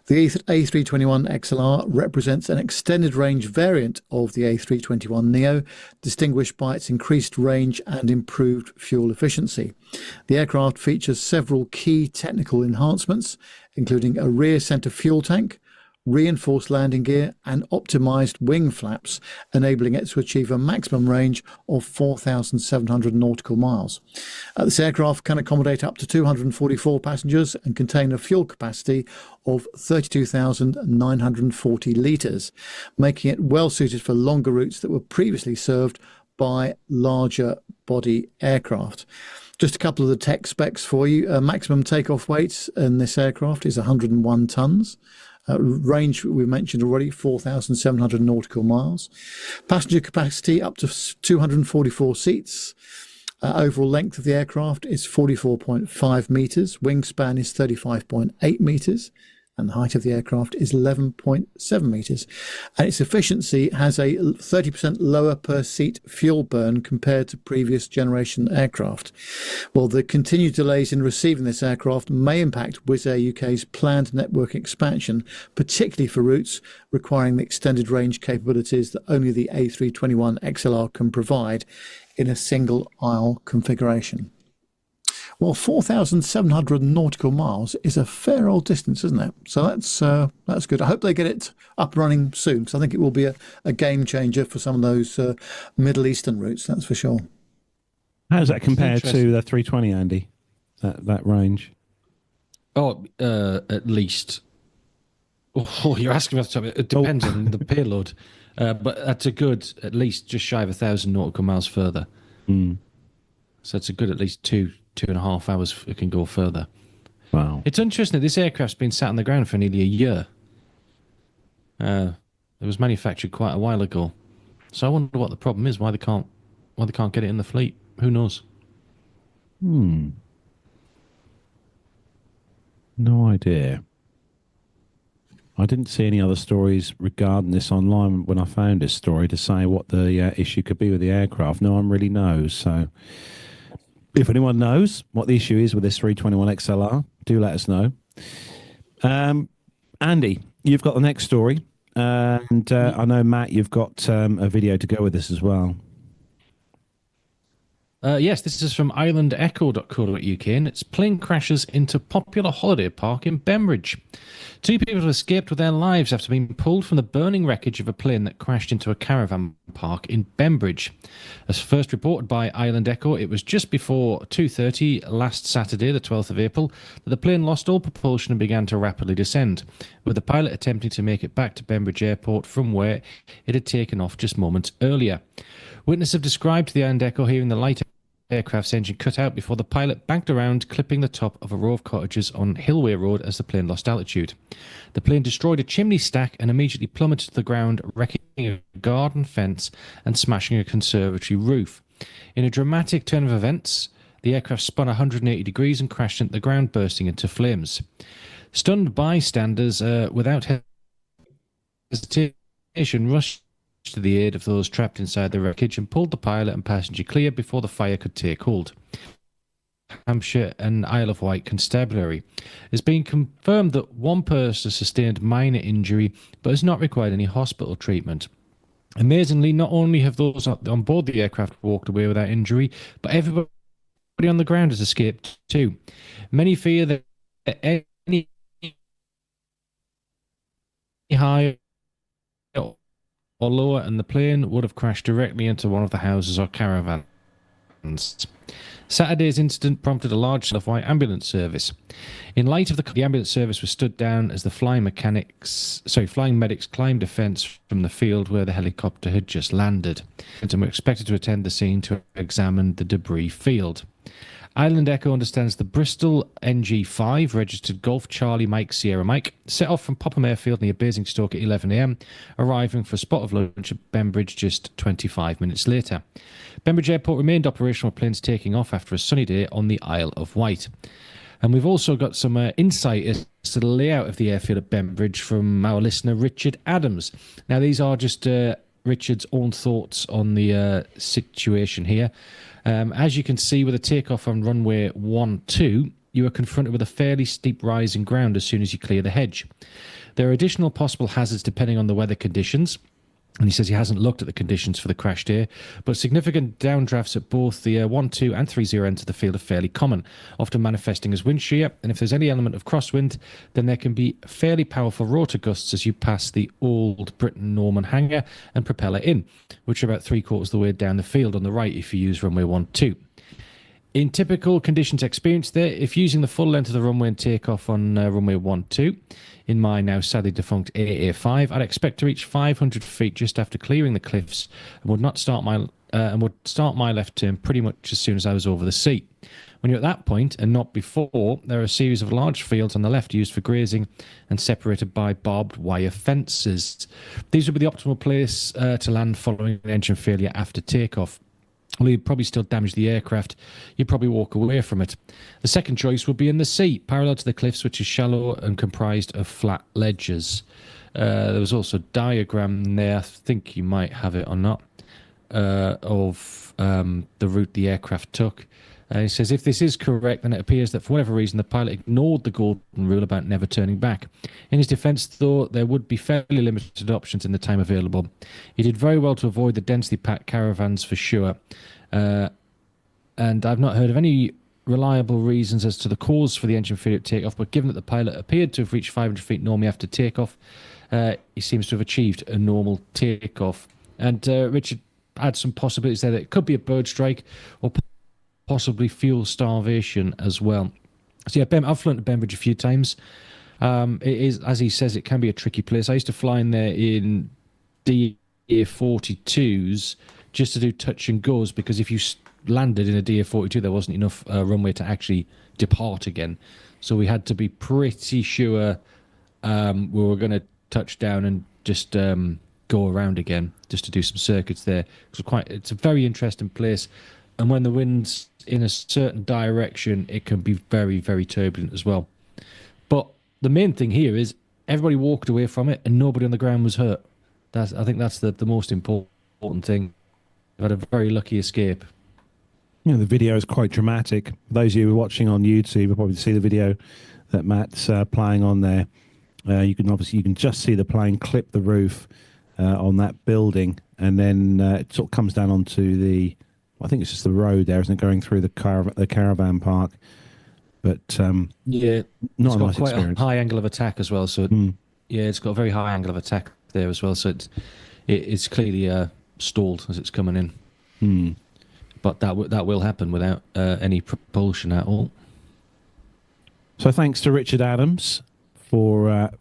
[SPEAKER 3] The A321XLR represents an extended range variant of the A321neo, distinguished by its increased range and improved fuel efficiency. The aircraft features several key technical enhancements, including a rear centre fuel tank, reinforced landing gear and optimized wing flaps, enabling it to achieve a maximum range of 4,700 nautical miles. This aircraft can accommodate up to 244 passengers and contain a fuel capacity of 32,940 litres, making it well suited for longer routes that were previously served by larger body aircraft. Just a couple of the tech specs for you. Maximum takeoff weight in this aircraft is 101 tonnes. Range we mentioned already, 4,700 nautical miles. Passenger capacity up to 244 seats. Overall length of the aircraft is 44.5 metres. Wingspan is 35.8 metres. And the height of the aircraft is 11.7 metres. And its efficiency has a 30% lower per seat fuel burn compared to previous generation aircraft. Well, the continued delays in receiving this aircraft may impact Wizz Air UK's planned network expansion, particularly for routes requiring the extended range capabilities that only the A321XLR can provide in a single aisle configuration. Well, 4,700 nautical miles is a fair old distance, isn't it? So that's good. I hope they get it up and running soon, because I think it will be a game changer for some of those Middle Eastern routes, that's for sure.
[SPEAKER 4] How does that compare to the 320, Andy? That range?
[SPEAKER 2] Oh, at least. Oh, you're asking me off the top. It depends on the payload. But that's a good, at least just shy of 1,000 nautical miles further.
[SPEAKER 4] Mm.
[SPEAKER 2] So it's a good at least 2.5 hours it can go further.
[SPEAKER 4] Wow.
[SPEAKER 2] It's interesting that this aircraft's been sat on the ground for nearly a year. It was manufactured quite a while ago. So I wonder what the problem is, why they can't get it in the fleet. Who knows?
[SPEAKER 4] No idea. I didn't see any other stories regarding this online when I found this story to say what the issue could be with the aircraft. No one really knows, so if anyone knows what the issue is with this 321XLR, do let us know. Andy, you've got the next story, and I know, Matt, you've got a video to go with this as well.
[SPEAKER 2] Yes, this is from islandecho.co.uk, and it's plane crashes into popular holiday park in Bembridge. 2 people have escaped with their lives after being pulled from the burning wreckage of a plane that crashed into a caravan park in Bembridge. As first reported by Island Echo, it was just before 2:30 last Saturday, the 12th of April, that the plane lost all propulsion and began to rapidly descend, with the pilot attempting to make it back to Bembridge Airport from where it had taken off just moments earlier. Witnesses have described the Island Echo hearing the light aircraft's engine cut out before the pilot banked around, clipping the top of a row of cottages on Hillway Road as the plane lost altitude. The plane destroyed a chimney stack and immediately plummeted to the ground, wrecking a garden fence and smashing a conservatory roof. In a dramatic turn of events, the aircraft spun 180 degrees and crashed into the ground, bursting into flames. Stunned bystanders, without hesitation, rushed to the aid of those trapped inside the wreckage and pulled the pilot and passenger clear before the fire could take hold. Hampshire and Isle of Wight Constabulary. It's been confirmed that one person sustained minor injury but has not required any hospital treatment. Amazingly, not only have those on board the aircraft walked away without injury, but everybody on the ground has escaped too. Many fear that any higher or lower, and the plane would have crashed directly into one of the houses or caravans. Saturday's incident prompted a large white ambulance service. In light of the ambulance service was stood down as the flying medics climbed a fence from the field where the helicopter had just landed, and were expected to attend the scene to examine the debris field. Island Echo understands the Bristol NG5, registered Golf Charlie Mike Sierra Mike, set off from Popham Airfield near Basingstoke at 11 a.m, arriving for a spot of lunch at Bembridge just 25 minutes later. Bembridge Airport remained operational with planes taking off after a sunny day on the Isle of Wight. And we've also got some insight as to the layout of the airfield at Bembridge from our listener Richard Adams. Now, these are just Richard's own thoughts on the situation here. As you can see, with a takeoff on runway 12, you are confronted with a fairly steep rise in ground as soon as you clear the hedge. There are additional possible hazards depending on the weather conditions, and he says he hasn't looked at the conditions for the crash day, but significant downdrafts at both the 12 and 30 ends of the field are fairly common, often manifesting as wind shear, and if there's any element of crosswind, then there can be fairly powerful rotor gusts as you pass the Old Britain Norman hangar and propeller in, which are about 3/4 of the way down the field on the right if you use runway 12. In typical conditions experienced there, if using the full length of the runway and take off on runway 12, in my now sadly defunct AA5, I'd expect to reach 500 feet just after clearing the cliffs, and would start my left turn pretty much as soon as I was over the sea. When you're at that point, and not before, there are a series of large fields on the left used for grazing and separated by barbed wire fences. These would be the optimal place to land following an engine failure after takeoff. Well, you'd probably still damage the aircraft. You'd probably walk away from it. The second choice would be in the sea, parallel to the cliffs, which is shallow and comprised of flat ledges. There was also a diagram there, I think you might have it or not, of the route the aircraft took. He says, if this is correct, then it appears that for whatever reason the pilot ignored the golden rule about never turning back. In his defence, though, there would be fairly limited options in the time available. He did very well to avoid the densely packed caravans for sure. And I've not heard of any reliable reasons as to the cause for the engine failure at takeoff, but given that the pilot appeared to have reached 500 feet normally after takeoff, he seems to have achieved a normal takeoff. And Richard had some possibilities there that it could be a bird strike or possibly fuel starvation as well. So yeah, I've flown to Bembridge a few times. It is, as he says, it can be a tricky place. I used to fly in there in DA-42s just to do touch and goes, because if you landed in a DA-42, there wasn't enough runway to actually depart again. So we had to be pretty sure we were going to touch down and just go around again, just to do some circuits there. It's a very interesting place. And when the wind's in a certain direction, it can be very, very turbulent as well. But the main thing here is everybody walked away from it and nobody on the ground was hurt. I think that's the most important thing. I've had a very lucky escape.
[SPEAKER 4] You know, the video is quite dramatic. Those of you who are watching on YouTube will probably see the video that Matt's playing on there. You can just see the plane clip the roof on that building, and then it sort of comes down onto the, I think it's just the road there, isn't it, going through the caravan park. But
[SPEAKER 2] yeah,
[SPEAKER 4] not a nice
[SPEAKER 2] quite
[SPEAKER 4] experience.
[SPEAKER 2] A high angle of attack as well. So yeah, it's got a very high angle of attack there as well. So it's clearly stalled as it's coming in. But that will happen without any propulsion at all.
[SPEAKER 4] So thanks to Richard Adams for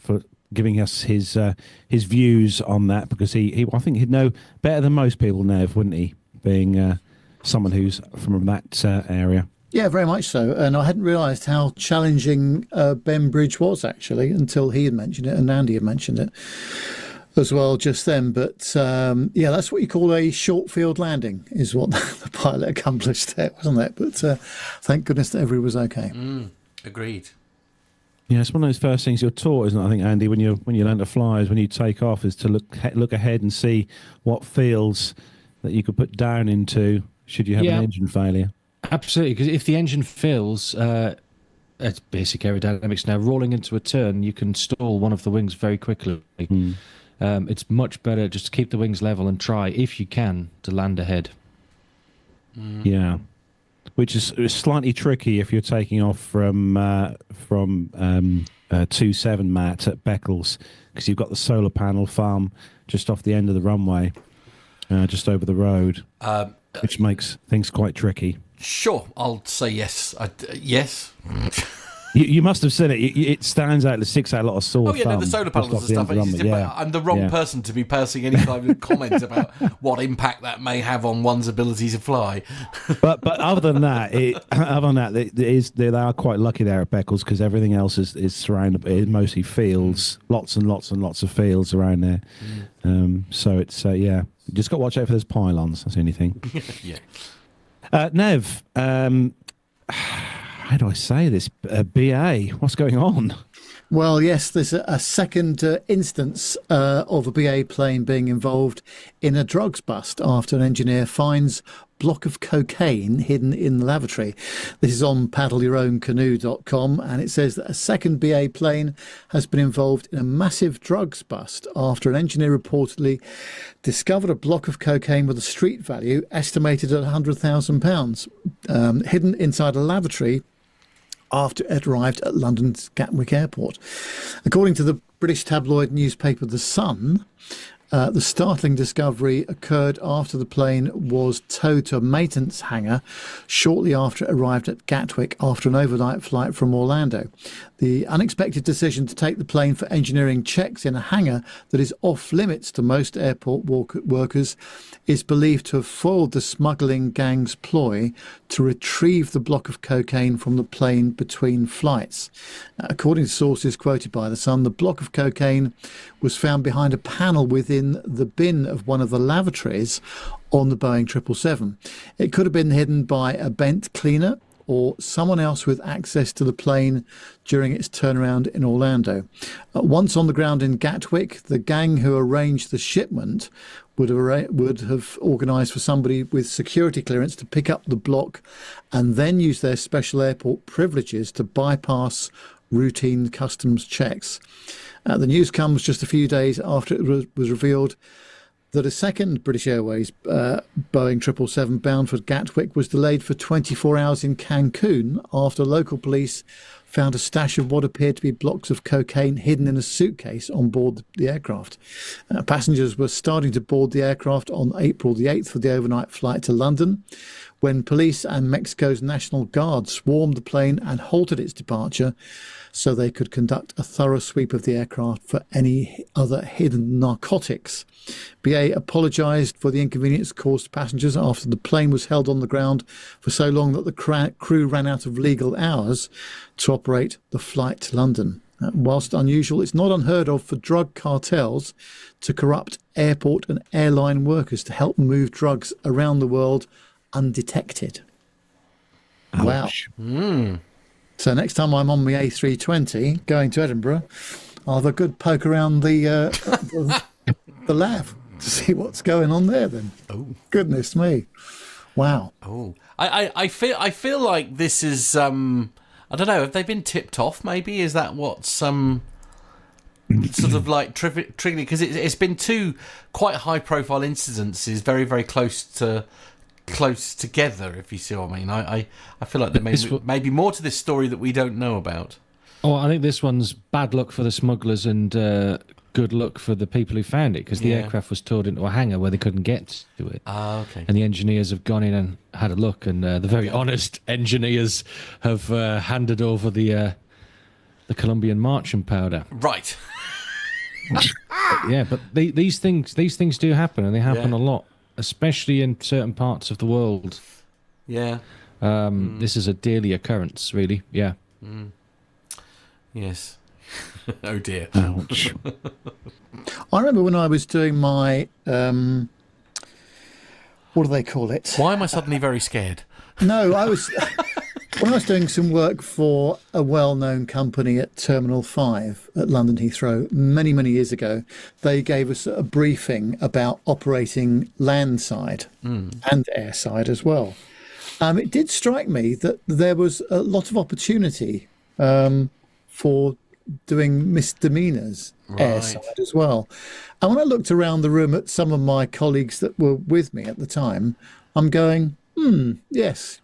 [SPEAKER 4] giving us his views on that, because he I think he'd know better than most people, Nev, wouldn't he? Being someone who's from that area.
[SPEAKER 3] Yeah, very much so. And I hadn't realised how challenging Bembridge was, actually, until he had mentioned it and Andy had mentioned it as well just then. But yeah, that's what you call a short field landing, is what the pilot accomplished there, wasn't it? But thank goodness that everybody was okay.
[SPEAKER 1] Agreed.
[SPEAKER 4] Yeah, it's one of those first things you're taught, isn't it? I think, Andy, when you learn to fly, is when you take off, is to look ahead and see what fields that you could put down into should you have an engine failure. Absolutely,
[SPEAKER 2] because if the engine fails, it's basic aerodynamics now. Rolling into a turn, you can stall one of the wings very quickly. It's much better just to keep the wings level and try, if you can, to land ahead.
[SPEAKER 4] Yeah. which is slightly tricky if you're taking off from 27 Mat at Beccles, because you've got the solar panel farm just off the end of the runway, just over the road, which makes things quite tricky.
[SPEAKER 1] Sure, I'll say yes. Yes.
[SPEAKER 4] You must have seen it. It stands out. It sticks out a lot of sore.
[SPEAKER 1] Oh yeah, no, the solar panels and stuff. But I'm the wrong person to be passing any kind of comment about what impact that may have on one's ability to fly.
[SPEAKER 4] But other than that, they are quite lucky there at Beccles, because everything else is surrounded. It's mostly fields, lots and lots and lots of fields around there. So it's you just got to watch out for those pylons. That's the only thing.
[SPEAKER 1] Yeah.
[SPEAKER 4] Nev. How do I say this? BA, what's going on?
[SPEAKER 3] Well, yes, there's a second instance of a BA plane being involved in a drugs bust after an engineer finds block of cocaine hidden in the lavatory. This is on paddleyourown.canoe.com, and it says that a second BA plane has been involved in a massive drugs bust after an engineer reportedly discovered a block of cocaine with a street value estimated at £100,000 hidden inside a lavatory after it arrived at London's Gatwick Airport. According to the British tabloid newspaper The Sun, the startling discovery occurred after the plane was towed to a maintenance hangar shortly after it arrived at Gatwick after an overnight flight from Orlando. The unexpected decision to take the plane for engineering checks in a hangar that is off limits to most airport workers is believed to have foiled the smuggling gang's ploy to retrieve the block of cocaine from the plane between flights. According to sources quoted by The Sun, the block of cocaine was found behind a panel within the bin of one of the lavatories on the Boeing 777. It could have been hidden by a bent cleaner or someone else with access to the plane during its turnaround in Orlando. Once on the ground in Gatwick, the gang who arranged the shipment would have organised for somebody with security clearance to pick up the block and then use their special airport privileges to bypass routine customs checks. The news comes just a few days after it was revealed that a second British Airways Boeing 777 bound for Gatwick was delayed for 24 hours in Cancun after local police found a stash of what appeared to be blocks of cocaine hidden in a suitcase on board the aircraft. Passengers were starting to board the aircraft on April the 8th for the overnight flight to London, when police and Mexico's National Guard swarmed the plane and halted its departure so they could conduct a thorough sweep of the aircraft for any other hidden narcotics. BA apologised for the inconvenience caused to passengers after the plane was held on the ground for so long that the crew ran out of legal hours to operate the flight to London. Whilst unusual, it's not unheard of for drug cartels to corrupt airport and airline workers to help move drugs around the world undetected.
[SPEAKER 4] Ouch.
[SPEAKER 3] Wow. So next time I'm on my A320 going to Edinburgh, I'll have a good poke around the lab to see what's going on there then. Oh, goodness me. Wow.
[SPEAKER 1] Oh, I feel like this is I don't know, have they been tipped off maybe? Is that what some sort of like triggering, because it's been two quite high profile incidences very, very close together, if you see what I mean. I feel like there may be more to this story that we don't know about.
[SPEAKER 2] Oh, I think this one's bad luck for the smugglers and good luck for the people who found it, because the aircraft was towed into a hangar where they couldn't get to it.
[SPEAKER 1] Ah, okay.
[SPEAKER 2] And the engineers have gone in and had a look, and the very honest engineers have handed over the Colombian marching powder.
[SPEAKER 1] Right.
[SPEAKER 2] Yeah, but these things do happen, and they happen a lot, especially in certain parts of the world.
[SPEAKER 1] Yeah.
[SPEAKER 2] This is a daily occurrence, really. Yeah.
[SPEAKER 1] Yes. Oh dear.
[SPEAKER 4] Ouch.
[SPEAKER 3] I remember when I was doing my what do they call it?
[SPEAKER 1] Why am I suddenly very scared?
[SPEAKER 3] No, I was when I was doing some work for a well-known company at Terminal 5 at London Heathrow many, many years ago. They gave us a briefing about operating landside and airside as well. It did strike me that there was a lot of opportunity for doing misdemeanors airside as well. And when I looked around the room at some of my colleagues that were with me at the time, I'm going, yes,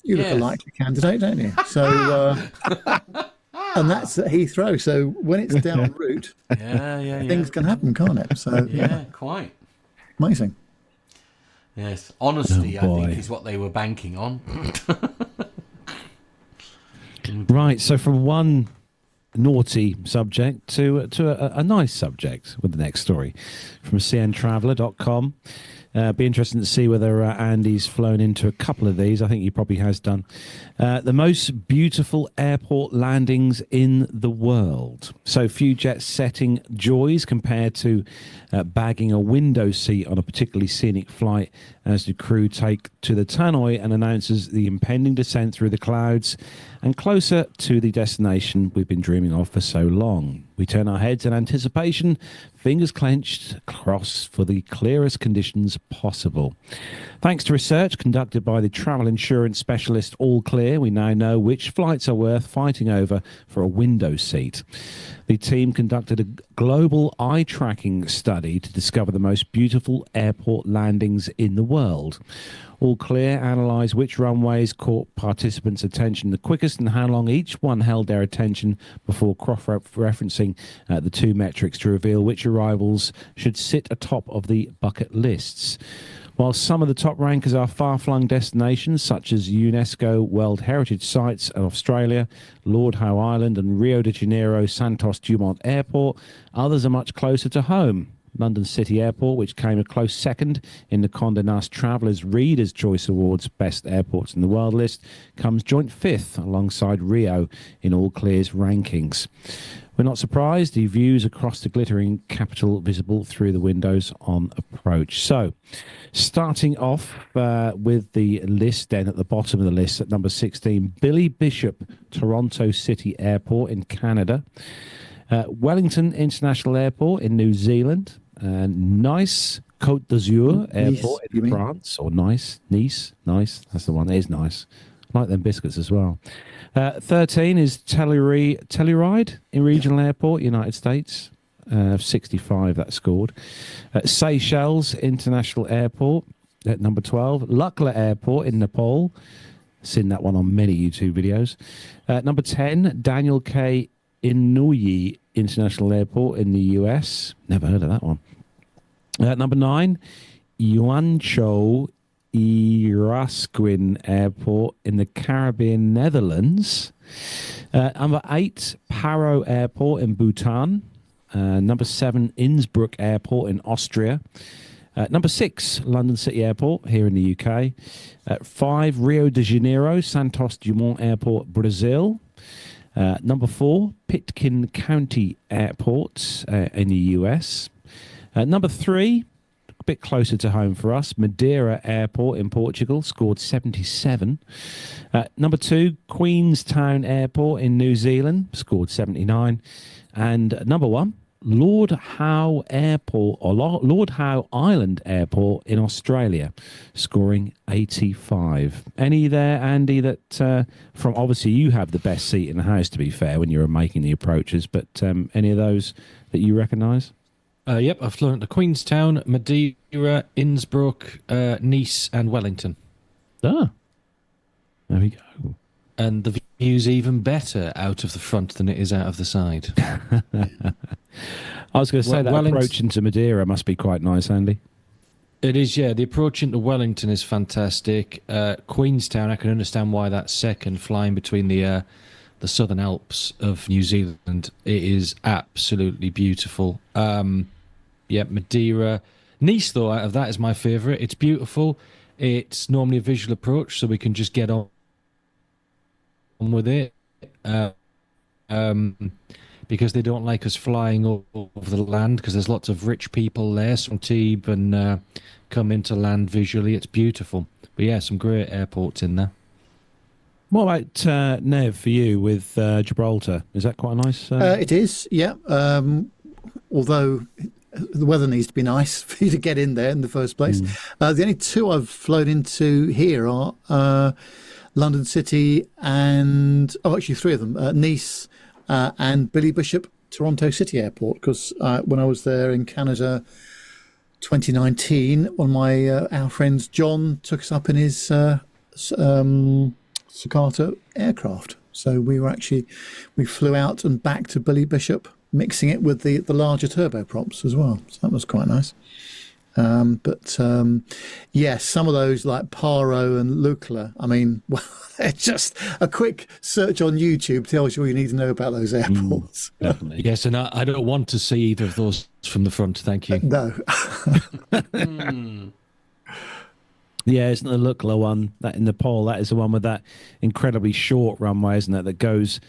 [SPEAKER 3] You look a
[SPEAKER 1] Yes.
[SPEAKER 3] likely candidate, don't you? So, and that's at Heathrow. So when it's down route,
[SPEAKER 1] Yeah.
[SPEAKER 3] things can happen, can't it? So
[SPEAKER 1] Yeah, quite.
[SPEAKER 3] amazing.
[SPEAKER 1] Yes, honesty,
[SPEAKER 4] Oh,
[SPEAKER 1] I think,
[SPEAKER 4] boy.
[SPEAKER 1] is what they were banking on.
[SPEAKER 4] Right, so from one naughty subject to a nice subject with the next story from cntraveller.com. Be interesting to see whether Andy's flown into a couple of these. I think he probably has done. The most beautiful airport landings in the world. So few jet setting joys compared to bagging a window seat on a particularly scenic flight as the crew take to the tannoy and announces the impending descent through the clouds and closer to the destination we've been dreaming of for so long. We turn our heads in anticipation, fingers clenched, cross for the clearest conditions possible. Thanks to research conducted by the travel insurance specialist All Clear, we now know which flights are worth fighting over for a window seat. The team conducted a global eye tracking study to discover the most beautiful airport landings in the world. All Clear analysed which runways caught participants' attention the quickest and how long each one held their attention before cross-referencing the two metrics to reveal which arrivals should sit atop of the bucket lists. While some of the top rankers are far-flung destinations such as UNESCO World Heritage Sites in Australia, Lord Howe Island and Rio de Janeiro Santos Dumont Airport, others are much closer to home. London City Airport, which came a close second in the Condé Nast Traveller's Reader's Choice Awards Best Airports in the World list, comes joint fifth alongside Rio in All Clear's rankings. We're not surprised, the views across the glittering capital visible through the windows on approach. So, starting off with the list then at the bottom of the list at number 16, Billy Bishop, Toronto City Airport in Canada. Wellington International Airport in New Zealand. Nice Côte d'Azur Airport in France. Or Nice, that's the one. It is nice. I like them biscuits as well. 13 is Telluride in Regional Airport, United States. 65 that scored. Seychelles International Airport at number 12. Lukla Airport in Nepal. Seen that one on many YouTube videos. Number 10, Daniel K. Inouye International Airport in the US. Never heard of that one. Number 9, Juancho Irasquin Airport in the Caribbean, Netherlands. Number 8, Paro Airport in Bhutan. Number 7, Innsbruck Airport in Austria. Number 6, London City Airport here in the UK. 5, Rio de Janeiro Santos Dumont Airport, Brazil. Number 4, Pitkin County Airport in the US. Number 3, a bit closer to home for us, Madeira Airport in Portugal, scored 77. Number 2, Queenstown Airport in New Zealand, scored 79. And number 1, Lord Howe Airport, or Lord Howe Island Airport in Australia, scoring 85. Any there, Andy, that from obviously you have the best seat in the house, to be fair, when you're making the approaches, but any of those that you recognise?
[SPEAKER 2] Yep, I've flown to Queenstown, Madeira, Innsbruck, Nice and Wellington.
[SPEAKER 4] Ah, there we go.
[SPEAKER 2] And the view's even better out of the front than it is out of the side.
[SPEAKER 4] I was going to say that
[SPEAKER 2] Wellington-
[SPEAKER 4] approach into Madeira must be quite nice, Andy.
[SPEAKER 2] It is, yeah. The approach into Wellington is fantastic. Queenstown, I can understand why that's second, flying between the Southern Alps of New Zealand. It is absolutely beautiful. Yeah, Madeira. Nice, though, out of that is my favourite. It's beautiful. It's normally a visual approach, so we can just get on with it. Because they don't like us flying over the land, because there's lots of rich people there, some Tebe, and come into land visually. It's beautiful. But yeah, some great airports in there.
[SPEAKER 4] What about Nev for you with Gibraltar? Is that quite a nice?
[SPEAKER 3] It is, yeah. Although the weather needs to be nice for you to get in there in the first place. The only two I've flown into here are London City and, actually three of them, Nice and Billy Bishop Toronto City Airport, because when I was there in Canada 2019, one of my our friends John took us up in his Sukkota aircraft. So we flew out and back to Billy Bishop, mixing it with the larger turboprops as well. So that was quite nice. Yes, some of those like Paro and Lukla, I mean, well, it's just a quick search on YouTube tells you all you need to know about those airports.
[SPEAKER 4] Definitely.
[SPEAKER 2] Yes, and I don't want to see either of those from the front. Thank you.
[SPEAKER 3] No.
[SPEAKER 4] Yeah, isn't the Lukla one that in Nepal? That is the one with that incredibly short runway, isn't it? That goes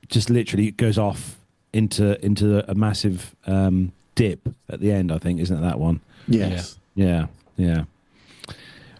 [SPEAKER 4] just literally goes off into a massive dip at the end. I think, isn't it that one?
[SPEAKER 3] Yes.
[SPEAKER 4] Yeah.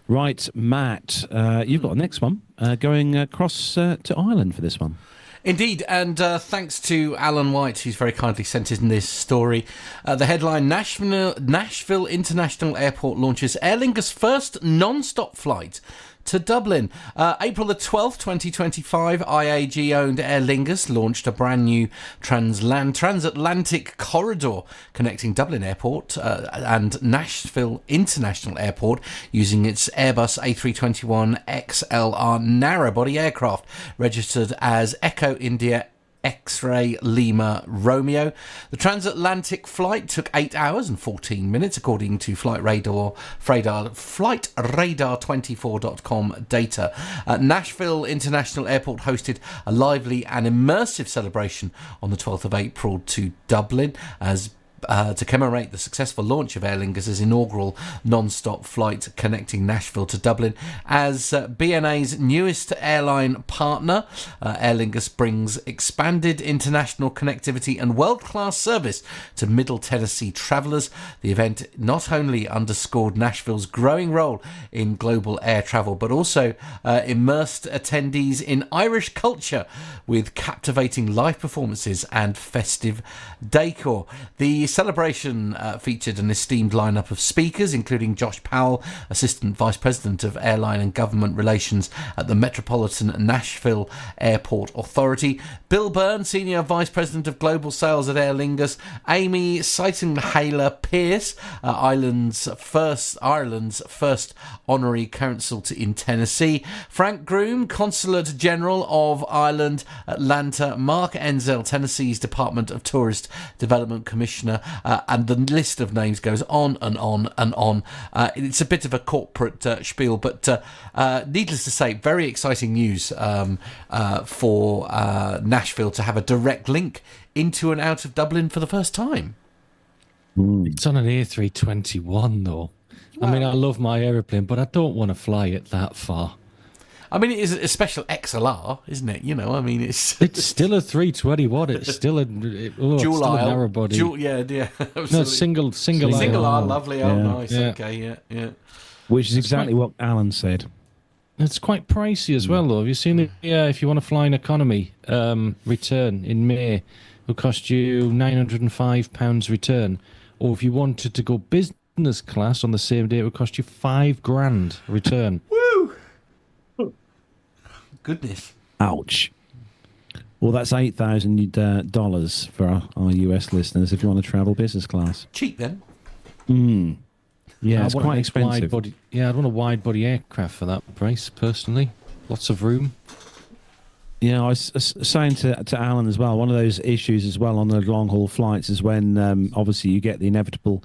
[SPEAKER 4] Right, Matt, you've got the next one going across to Ireland for this one.
[SPEAKER 1] Indeed, and thanks to Alan White, who's very kindly sent in this story. The headline, Nashville International Airport launches Aer Lingus' first non-stop flight to Dublin. April the 12th, 2025, IAG-owned Aer Lingus launched a brand new transatlantic corridor connecting Dublin Airport and Nashville International Airport using its Airbus A321XLR narrow-body aircraft registered as Echo India X-Ray Lima Romeo. The transatlantic flight took 8 hours and 14 minutes, according to FlightRadar24.com data. Nashville International Airport hosted a lively and immersive celebration on the 12th of April to Dublin as to commemorate the successful launch of Aer Lingus' inaugural non-stop flight connecting Nashville to Dublin. As BNA's newest airline partner, Aer Lingus brings expanded international connectivity and world-class service to Middle Tennessee travellers. The event not only underscored Nashville's growing role in global air travel, but also immersed attendees in Irish culture with captivating live performances and festive decor. The celebration featured an esteemed lineup of speakers, including Josh Powell, Assistant Vice President of Airline and Government Relations at the Metropolitan Nashville Airport Authority, Bill Byrne, Senior Vice President of Global Sales at Aer Lingus, Amy Seitenhaler-Pierce, Ireland's first honorary consul in Tennessee, Frank Groom, Consulate General of Ireland, Atlanta, Mark Enzel, Tennessee's Department of Tourist Development Commissioner, and the list of names goes on and on and on. It's a bit of a corporate spiel, but needless to say, very exciting news for Nashville to have a direct link into and out of Dublin for the first time.
[SPEAKER 2] It's on an A321 though. I mean, I love my aeroplane, but I don't want to fly it that far.
[SPEAKER 1] I mean, it is a special XLR, isn't it? You know, I mean, it's
[SPEAKER 2] still a 321. It's still a
[SPEAKER 1] dual aisle,
[SPEAKER 2] narrow body.
[SPEAKER 1] yeah, absolutely.
[SPEAKER 2] No, single
[SPEAKER 1] aisle, lovely. Oh,
[SPEAKER 4] Yeah.
[SPEAKER 1] nice.
[SPEAKER 2] Yeah.
[SPEAKER 1] Okay, yeah.
[SPEAKER 4] Which is exactly what Alan said.
[SPEAKER 2] It's quite pricey as well, though. Have you seen it? Yeah, if you want to fly an economy return in May, it'll cost you £905 return. Or if you wanted to go business class on the same day, it would cost you £5,000 return.
[SPEAKER 1] Goodness.
[SPEAKER 4] Ouch. Well, that's $8,000 for our US listeners if you want to travel business class.
[SPEAKER 1] Cheap then.
[SPEAKER 4] Yeah,
[SPEAKER 2] I
[SPEAKER 4] it's
[SPEAKER 2] want a
[SPEAKER 4] quite
[SPEAKER 2] nice
[SPEAKER 4] expensive.
[SPEAKER 2] I'd want a wide body aircraft for that price, personally. Lots of room.
[SPEAKER 4] Yeah, I was saying to Alan as well, one of those issues as well on the long haul flights is when obviously you get the inevitable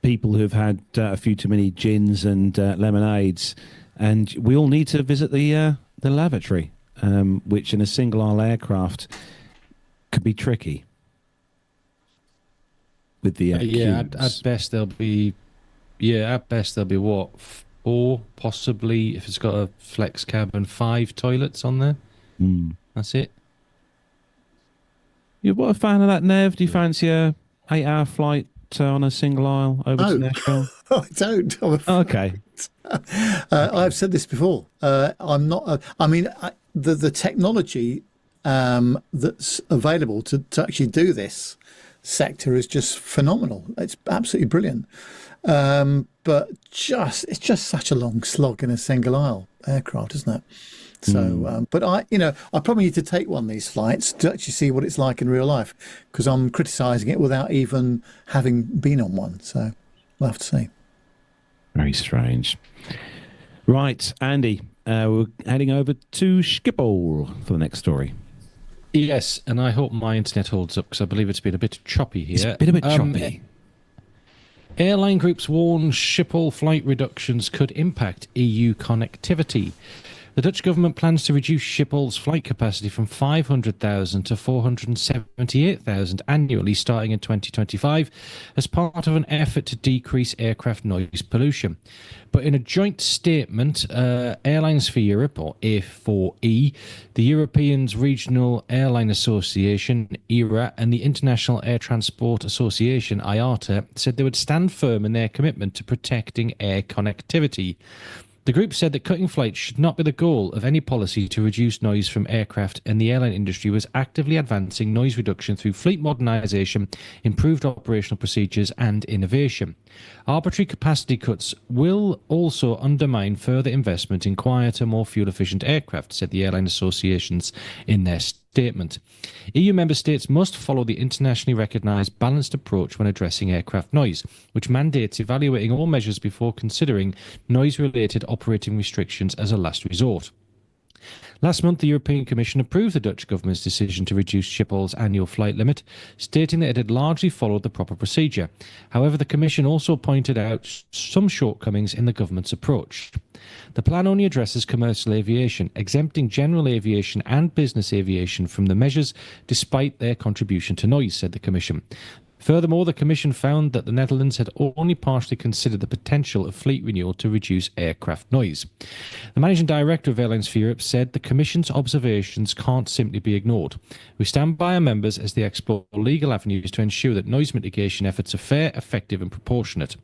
[SPEAKER 4] people who've had a few too many gins and lemonades, and we all need to visit the lavatory, which in a single aisle aircraft could be tricky. With the
[SPEAKER 2] at best there'll be what, 4, possibly if it's got a flex cabin, 5 toilets on there. That's it.
[SPEAKER 4] You're what a fan of that, Nev? Do you fancy a 8-hour flight on a single aisle over to Nashville?
[SPEAKER 3] I don't.
[SPEAKER 4] Okay.
[SPEAKER 3] I've said this before. I'm not. The technology that's available to actually do this sector is just phenomenal. It's absolutely brilliant. But it's just such a long slog in a single aisle aircraft, isn't it? So, but I probably need to take one of these flights to actually see what it's like in real life, because I'm criticising it without even having been on one. So we'll have to see.
[SPEAKER 4] Very strange. Right, Andy, we're heading over to Schiphol for the next story.
[SPEAKER 2] Yes, and I hope my internet holds up because I believe it's been a bit choppy here.
[SPEAKER 4] It's been a bit choppy.
[SPEAKER 2] Airline groups warn Schiphol flight reductions could impact EU connectivity. The Dutch government plans to reduce Schiphol's flight capacity from 500,000 to 478,000 annually starting in 2025 as part of an effort to decrease aircraft noise pollution. But in a joint statement, Airlines for Europe, or A4E, the European Regional Airline Association, ERA, and the International Air Transport Association, IATA, said they would stand firm in their commitment to protecting air connectivity. The group said that cutting flights should not be the goal of any policy to reduce noise from aircraft, and the airline industry was actively advancing noise reduction through fleet modernisation, improved operational procedures and innovation. Arbitrary capacity cuts will also undermine further investment in quieter, more fuel-efficient aircraft, said the airline associations in their statement. EU member states must follow the internationally recognised balanced approach when addressing aircraft noise, which mandates evaluating all measures before considering noise-related operating restrictions as a last resort. Last month, the European Commission approved the Dutch government's decision to reduce Schiphol's annual flight limit, stating that it had largely followed the proper procedure. However, the Commission also pointed out some shortcomings in the government's approach. The plan only addresses commercial aviation, exempting general aviation and business aviation from the measures, despite their contribution to noise, said the Commission. Furthermore, the Commission found that the Netherlands had only partially considered the potential of fleet renewal to reduce aircraft noise. The Managing Director of Airlines for Europe said the Commission's observations can't simply be ignored. We stand by our members as they explore legal avenues to ensure that noise mitigation efforts are fair, effective and proportionate.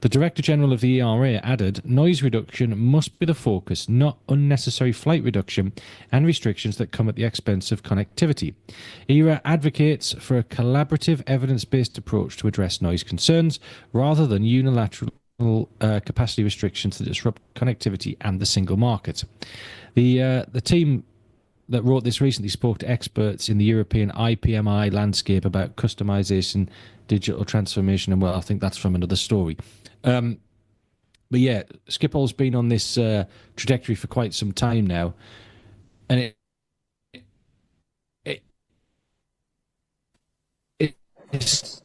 [SPEAKER 2] The Director General of the ERA added, noise reduction must be the focus, not unnecessary flight reduction and restrictions that come at the expense of connectivity. ERA advocates for a collaborative, evidence-based approach to address noise concerns rather than unilateral capacity restrictions that disrupt connectivity and the single market. The team that wrote this recently spoke to experts in the European IPMI landscape about customization, digital transformation, and well, I think that's from another story. But yeah, Schiphol's been on this trajectory for quite some time now, and it's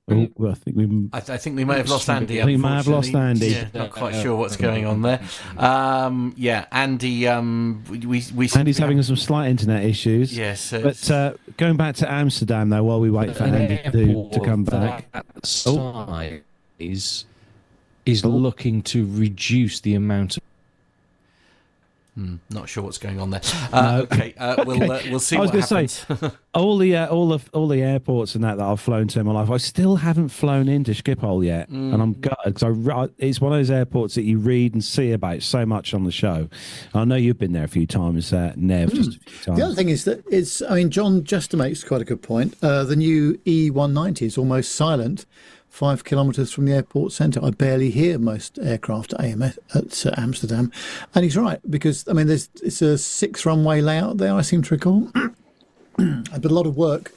[SPEAKER 4] I think we.
[SPEAKER 1] I think we may have lost Andy.
[SPEAKER 4] I think we may have lost Andy.
[SPEAKER 1] Yeah, not quite sure what's going on there. Yeah, Andy.
[SPEAKER 4] Andy's having some slight internet issues.
[SPEAKER 1] Yes,
[SPEAKER 4] but going back to Amsterdam though, while we wait for Andy to come back,
[SPEAKER 2] is looking to reduce the amount of.
[SPEAKER 1] Not sure what's going on there. Okay, we'll see.
[SPEAKER 4] I was
[SPEAKER 1] what
[SPEAKER 4] going
[SPEAKER 1] happens.
[SPEAKER 4] to say all the airports and that I've flown to in my life, I still haven't flown into Schiphol yet, and I'm gutted because it's one of those airports that you read and see about so much on the show. I know you've been there a few times, Nev. Just a few times.
[SPEAKER 3] The other thing is that John Jester makes quite a good point. The new E190 is almost silent. 5 kilometres from the airport centre. I barely hear most aircraft at Amsterdam. And he's right, because, it's a 6 runway layout there, I seem to recall. But a lot of work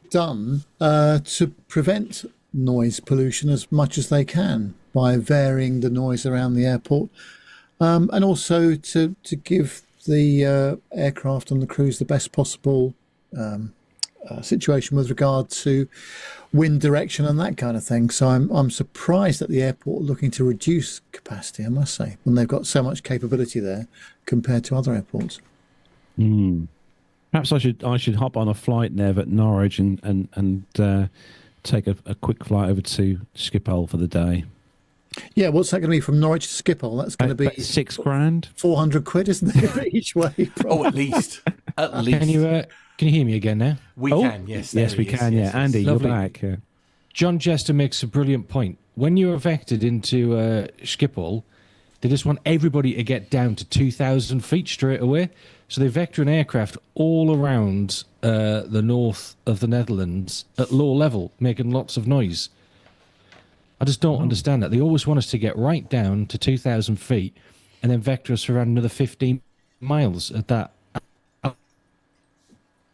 [SPEAKER 3] done to prevent noise pollution as much as they can by varying the noise around the airport. And also to give the aircraft and the crews the best possible situation with regard to wind direction and that kind of thing. So I'm surprised at the airport looking to reduce capacity, I must say, when they've got so much capability there compared to other airports.
[SPEAKER 4] Perhaps I should hop on a flight, Nev, at Norwich and take a quick flight over to Schiphol for the day.
[SPEAKER 3] Yeah, what's that going to be from Norwich to Schiphol? That's going to be
[SPEAKER 4] £6,000,
[SPEAKER 3] 400 quid, isn't it, each way? Probably.
[SPEAKER 1] Oh, at least.
[SPEAKER 2] Can you hear me again now?
[SPEAKER 1] We can, yes.
[SPEAKER 4] Yes, we can, yeah. Andy,
[SPEAKER 2] Lovely.
[SPEAKER 4] you're back. Yeah.
[SPEAKER 2] John Jester makes a brilliant point. When you're vectored into Schiphol, they just want everybody to get down to 2,000 feet straight away. So they vector an aircraft all around the north of the Netherlands at low level, making lots of noise. I just don't understand that. They always want us to get right down to 2,000 feet and then vector us around another 15 miles at that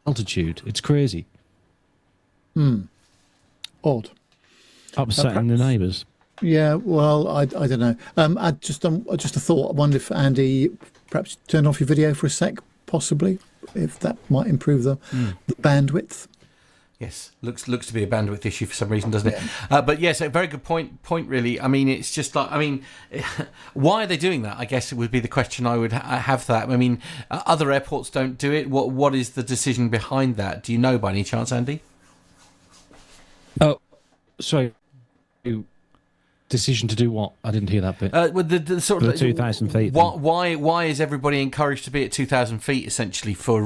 [SPEAKER 2] altitude. It's crazy.
[SPEAKER 3] Odd.
[SPEAKER 4] Upsetting the neighbours.
[SPEAKER 3] Yeah, well, I don't know. Just a thought. I wonder if Andy perhaps turn off your video for a sec, possibly, if that might improve the bandwidth.
[SPEAKER 1] Yes, looks to be a bandwidth issue for some reason, doesn't it? But yes, a very good point. Really, I mean, it's just like, I mean, why are they doing that? I guess it would be the question I would have. That I mean, other airports don't do it. What is the decision behind that? Do you know by any chance, Andy?
[SPEAKER 2] Oh, sorry. Decision to do what? I didn't hear that bit.
[SPEAKER 1] Well, the sort of
[SPEAKER 4] 2,000 feet.
[SPEAKER 1] Why is everybody encouraged to be at 2,000 feet essentially for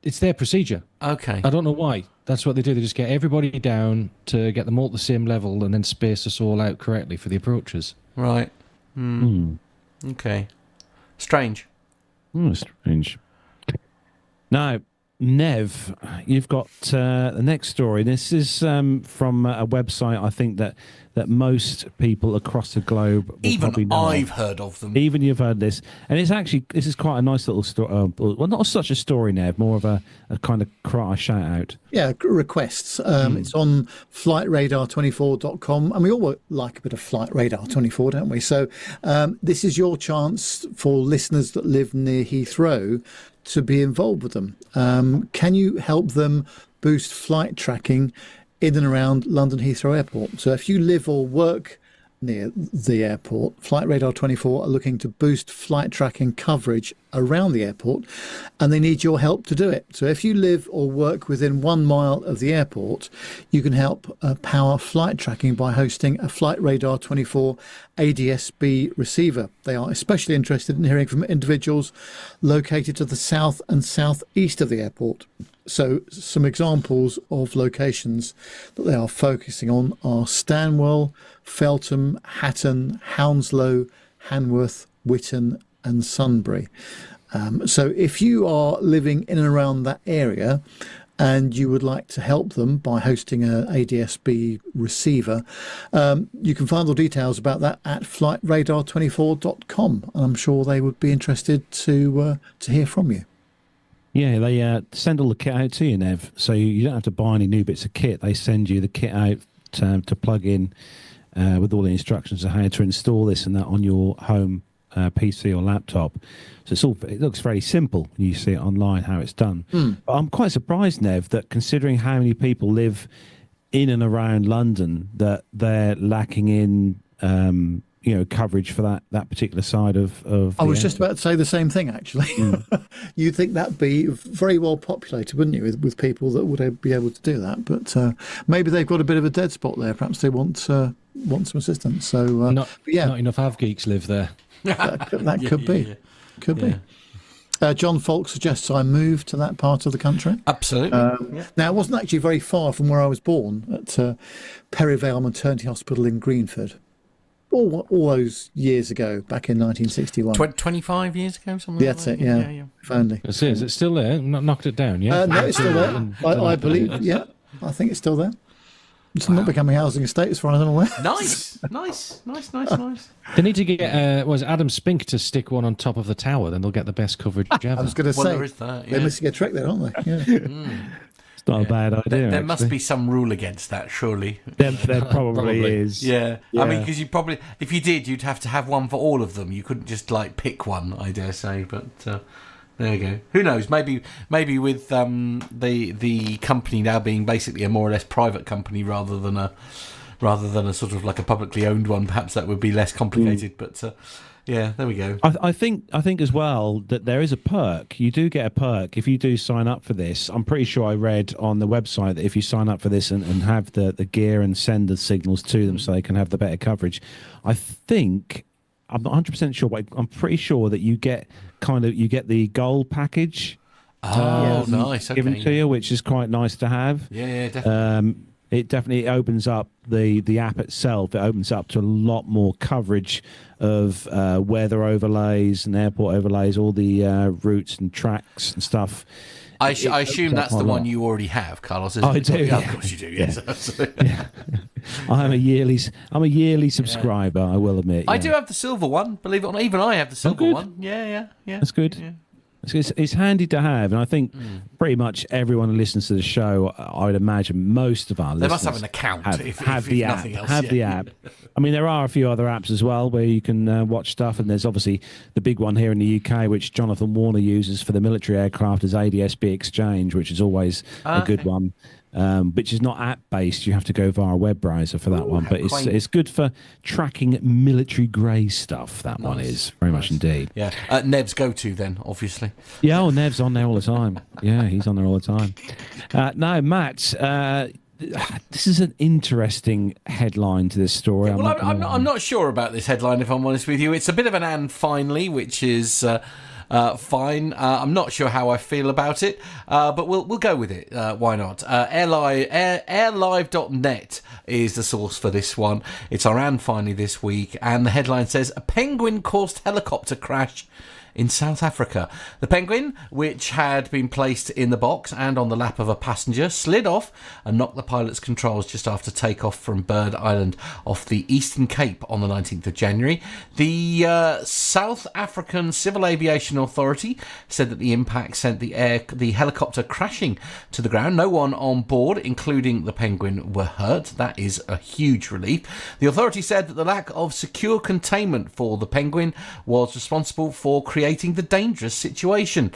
[SPEAKER 2] It's their procedure.
[SPEAKER 1] Okay.
[SPEAKER 2] I don't know why. That's what they do. They just get everybody down to get them all at the same level and then space us all out correctly for the approaches.
[SPEAKER 1] Right. Okay. Strange.
[SPEAKER 4] Strange. Now, Nev, you've got the next story. This is from a website I think that most people across the globe will probably
[SPEAKER 1] Even
[SPEAKER 4] know
[SPEAKER 1] I've
[SPEAKER 4] of.
[SPEAKER 1] heard of them.
[SPEAKER 4] Even you've heard this. And it's actually, this is quite a nice little story. Well, not such a story, Nev, more of a kind of cry shout out.
[SPEAKER 3] Yeah, requests. It's on flightradar24.com, and we all like a bit of Flight Radar 24, don't we? So this is your chance for listeners that live near Heathrow to be involved with them. Can you help them boost flight tracking in and around London Heathrow Airport? So if you live or work near the airport, Flight Radar 24 are looking to boost flight tracking coverage around the airport, and they need your help to do it. So if you live or work within 1 mile of the airport, you can help power flight tracking by hosting a Flight Radar 24 ADS-B receiver. They are especially interested in hearing from individuals located to the south and southeast of the airport. So some examples of locations that they are focusing on are Stanwell, Feltham, Hatton, Hounslow, Hanworth, Witton and Sunbury. So if you are living in and around that area and you would like to help them by hosting an ADS-B receiver, you can find all details about that at flightradar24.com. And I'm sure they would be interested to hear from you.
[SPEAKER 4] Yeah, they send all the kit out to you, Nev. So you don't have to buy any new bits of kit. They send you the kit out to plug in with all the instructions on how to install this and that on your home PC or laptop. So it looks very simple when you see it online how it's done. But I'm quite surprised, Nev, that considering how many people live in and around London, that they're lacking in coverage for that particular side of
[SPEAKER 3] I was just about to say the same thing, actually. You'd think that'd be very well populated, wouldn't you, with people that would be able to do that? But maybe they've got a bit of a dead spot there. Perhaps they want some assistance. So
[SPEAKER 2] not enough avgeeks live there.
[SPEAKER 3] That could be. Could be. John Falk suggests I move to that part of the country.
[SPEAKER 1] Absolutely.
[SPEAKER 3] Now, it wasn't actually very far from where I was born, at Perivale Maternity Hospital in Greenford. All those years ago, back in 1961.
[SPEAKER 1] 25 years ago, something like that?
[SPEAKER 3] That's it, yeah. If only.
[SPEAKER 2] Is it still there? Not knocked it down, yeah?
[SPEAKER 3] No, it's still there. I believe, yeah. I think it's still there. It's not becoming a housing estate as far as I'm aware.
[SPEAKER 1] Nice.
[SPEAKER 2] They need to get Adam Spink to stick one on top of the tower, then they'll get the best coverage ever.
[SPEAKER 3] I was going to say,
[SPEAKER 1] there is that, yeah.
[SPEAKER 3] They're missing a trick there, aren't they? Yeah.
[SPEAKER 4] It's not a bad idea.
[SPEAKER 1] There must be some rule against that, surely.
[SPEAKER 4] There probably is.
[SPEAKER 1] Yeah. I mean, because you probably, if you did, you'd have to have one for all of them. You couldn't just pick one, I dare say. But there you go. Who knows? Maybe with the company now being basically a more or less private company rather than a sort of like a publicly owned one, perhaps that would be less complicated. But yeah, there we go.
[SPEAKER 4] I think as well that there is a perk. You do get a perk if you do sign up for this. I'm pretty sure I read on the website that if you sign up for this and have the gear and send the signals to them so they can have the better coverage, I'm not 100% sure, but I'm pretty sure that you get the gold package.
[SPEAKER 1] Nice. Okay.
[SPEAKER 4] Given to you, which is quite nice to have.
[SPEAKER 1] Yeah, definitely.
[SPEAKER 4] It definitely opens up the app itself. It opens up to a lot more coverage of weather overlays and airport overlays, all the routes and tracks and stuff.
[SPEAKER 1] I assume that's the one you already have, Carlos.
[SPEAKER 4] I do.
[SPEAKER 1] Yeah,
[SPEAKER 4] Yeah.
[SPEAKER 1] of course you do. Yes, absolutely.
[SPEAKER 4] Yeah. I'm a yearly subscriber. I will admit.
[SPEAKER 1] I do have the silver one. Believe it or not, even I have the silver one. Yeah.
[SPEAKER 4] That's good.
[SPEAKER 1] Yeah.
[SPEAKER 4] It's handy to have, and I think pretty much everyone who listens to the show, I would imagine most of our
[SPEAKER 1] They
[SPEAKER 4] listeners
[SPEAKER 1] must have an account
[SPEAKER 4] have
[SPEAKER 1] if
[SPEAKER 4] the app.
[SPEAKER 1] nothing else.
[SPEAKER 4] Have the app. I mean, there are a few other apps as well where you can watch stuff, and there's obviously the big one here in the UK, which Jonathan Warner uses for the military aircraft, is ADSB Exchange, which is always a good one. Which is not app-based. You have to go via a web browser for that one. But it's good for tracking military grey stuff, that one is. Very much indeed.
[SPEAKER 1] Yeah. Nev's go-to then, obviously.
[SPEAKER 4] Yeah, Nev's on there all the time. Yeah, he's on there all the time. Now, Matt, this is an interesting headline to this story.
[SPEAKER 1] Well, I'm not sure about this headline, if I'm honest with you. It's a bit of an and finally, which is... fine. I'm not sure how I feel about it, but we'll go with it. Why not? Airlive.net is the source for this one. It's our and finally this week, and the headline says, a penguin-caused helicopter crash in South Africa. The penguin, which had been placed in the box and on the lap of a passenger, slid off and knocked the pilot's controls just after takeoff from Bird Island off the Eastern Cape on the 19th of January. The South African Civil Aviation Authority said that the impact sent the helicopter crashing to the ground. No one on board, including the penguin, were hurt. That is a huge relief. The authority said that the lack of secure containment for the penguin was responsible for creating the dangerous situation.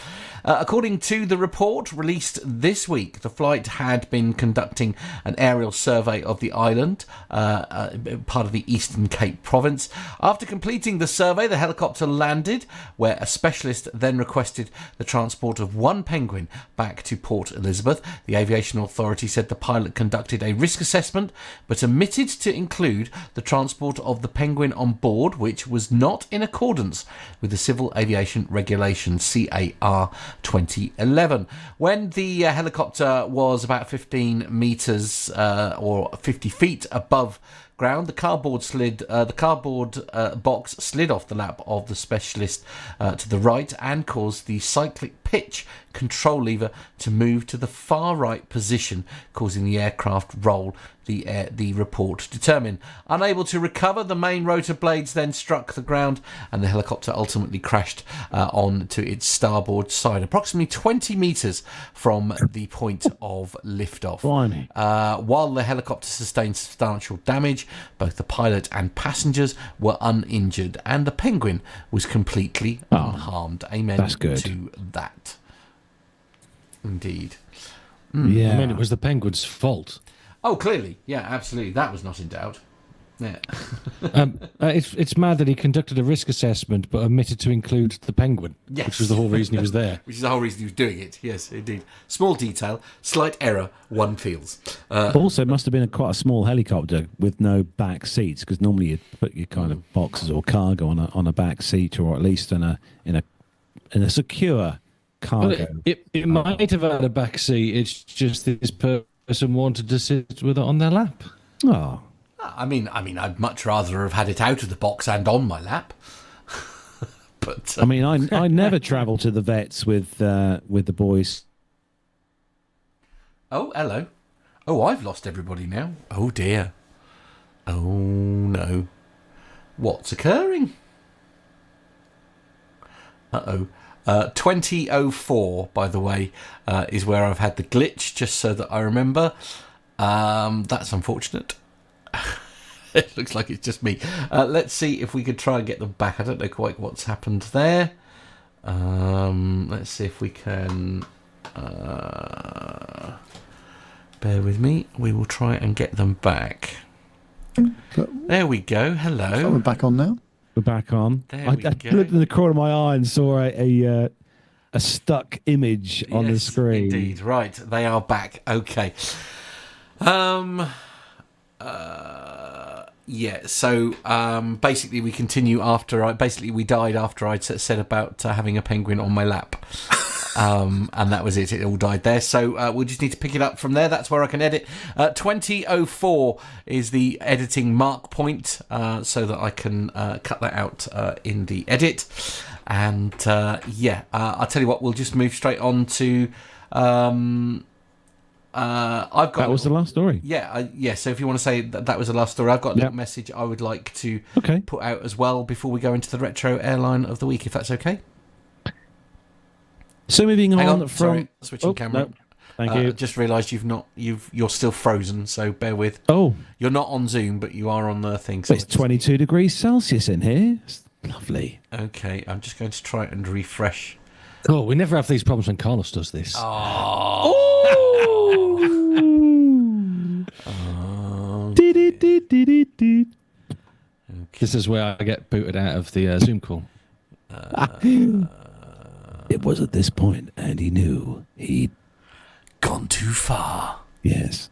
[SPEAKER 1] According to the report released this week, the flight had been conducting an aerial survey of the island, part of the Eastern Cape province. After completing the survey, the helicopter landed, where a specialist then requested the transport of one penguin back to Port Elizabeth. The Aviation Authority said the pilot conducted a risk assessment, but omitted to include the transport of the penguin on board, which was not in accordance with the Civil Aviation Regulation CAR 2011. When the helicopter was about 15 metres or 50 feet above ground, the cardboard box slid off the lap of the specialist to the right and caused the cyclic pitch control lever to move to the far right position, causing the aircraft roll, the report determined. Unable to recover, the main rotor blades then struck the ground and the helicopter ultimately crashed onto its starboard side, approximately 20 metres from the point of liftoff. While the helicopter sustained substantial damage, both the pilot and passengers were uninjured, and the penguin was completely unharmed. Amen.
[SPEAKER 4] That's good.
[SPEAKER 1] To that. Indeed.
[SPEAKER 2] Yeah. I mean, it was the penguin's fault.
[SPEAKER 1] Oh, clearly. Yeah, absolutely. That was not in doubt. Yeah.
[SPEAKER 2] It's mad that he conducted a risk assessment but omitted to include the penguin,
[SPEAKER 1] Yes.
[SPEAKER 2] which was the whole reason he was there.
[SPEAKER 1] Which is the whole reason he was doing it. Yes, indeed. Small detail, slight error, one feels.
[SPEAKER 4] Also, it must have been quite a small helicopter with no back seats, because normally you'd put your kind of boxes or cargo on a back seat, or at least in a secure cargo.
[SPEAKER 2] Well, it might have had a back seat. It's just this person wanted to sit with it on their lap.
[SPEAKER 4] Oh.
[SPEAKER 1] I mean, I'd much rather have had it out of the box and on my lap. But
[SPEAKER 4] I mean, I never travel to the vets with the boys.
[SPEAKER 1] Oh, hello. Oh, I've lost everybody now. Oh dear. Oh no. What's occurring? 2004, by the way, is where I've had the glitch, just so that I remember. That's unfortunate. It looks like it's just me. Let's see if we could try and get them back. I don't know quite what's happened there. Let's see if we can... bear with me. We will try and get them back. There we go. Hello.
[SPEAKER 3] So we're back on now.
[SPEAKER 4] We're back on.
[SPEAKER 1] There we
[SPEAKER 4] I
[SPEAKER 1] go.
[SPEAKER 4] looked in the corner of my eye and saw a stuck image on the screen.
[SPEAKER 1] Indeed. Right. They are back. Okay. Yeah, so basically we continue after we died after I'd said about having a penguin on my lap. And that was it. It all died there. So we'll just need to pick it up from there. That's where I can edit. 2004 is the editing mark point, so that I can cut that out in the edit. And I'll tell you what, we'll just move straight on to...
[SPEAKER 4] That was the last story.
[SPEAKER 1] Yeah. So if you want to say that was the last story, I've got a little message I would like to put out as well before we go into the Retro Airline of the Week, if that's okay.
[SPEAKER 4] So moving
[SPEAKER 1] Hang
[SPEAKER 4] on
[SPEAKER 1] on,
[SPEAKER 4] from
[SPEAKER 1] sorry, switching camera.
[SPEAKER 4] no, thank you.
[SPEAKER 1] Just realised you're still frozen, so bear with.
[SPEAKER 4] Oh,
[SPEAKER 1] You're not on Zoom, but you are on the thing.
[SPEAKER 4] it's 22 degrees Celsius in here. It's lovely.
[SPEAKER 1] Okay, I'm just going to try and refresh.
[SPEAKER 2] Oh, we never have these problems when Carlos does this. This is where I get booted out of the Zoom call.
[SPEAKER 4] It was at this point, and he knew he'd
[SPEAKER 1] Gone too far.
[SPEAKER 4] yes.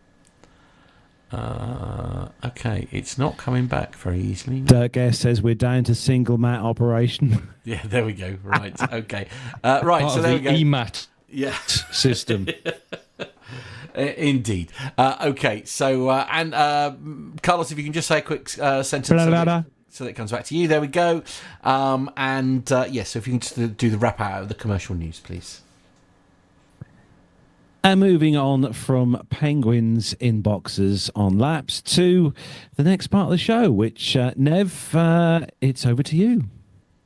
[SPEAKER 1] Okay, it's not coming back very easily.
[SPEAKER 4] Dirk Guest says we're down to single mat operation.
[SPEAKER 1] Yeah, there we go. Right, okay. Right,
[SPEAKER 2] Part
[SPEAKER 1] so
[SPEAKER 2] of
[SPEAKER 1] there we
[SPEAKER 2] the
[SPEAKER 1] go.
[SPEAKER 2] EMAT
[SPEAKER 1] Yeah,
[SPEAKER 2] system.
[SPEAKER 1] indeed. Okay, so, and Carlos, if you can just say a quick sentence so that it comes back to you. There we go. Yes, so if you can just do the wrap out of the commercial news, please.
[SPEAKER 4] And moving on from penguins in boxes on laps to the next part of the show, which, Nev, it's over to you.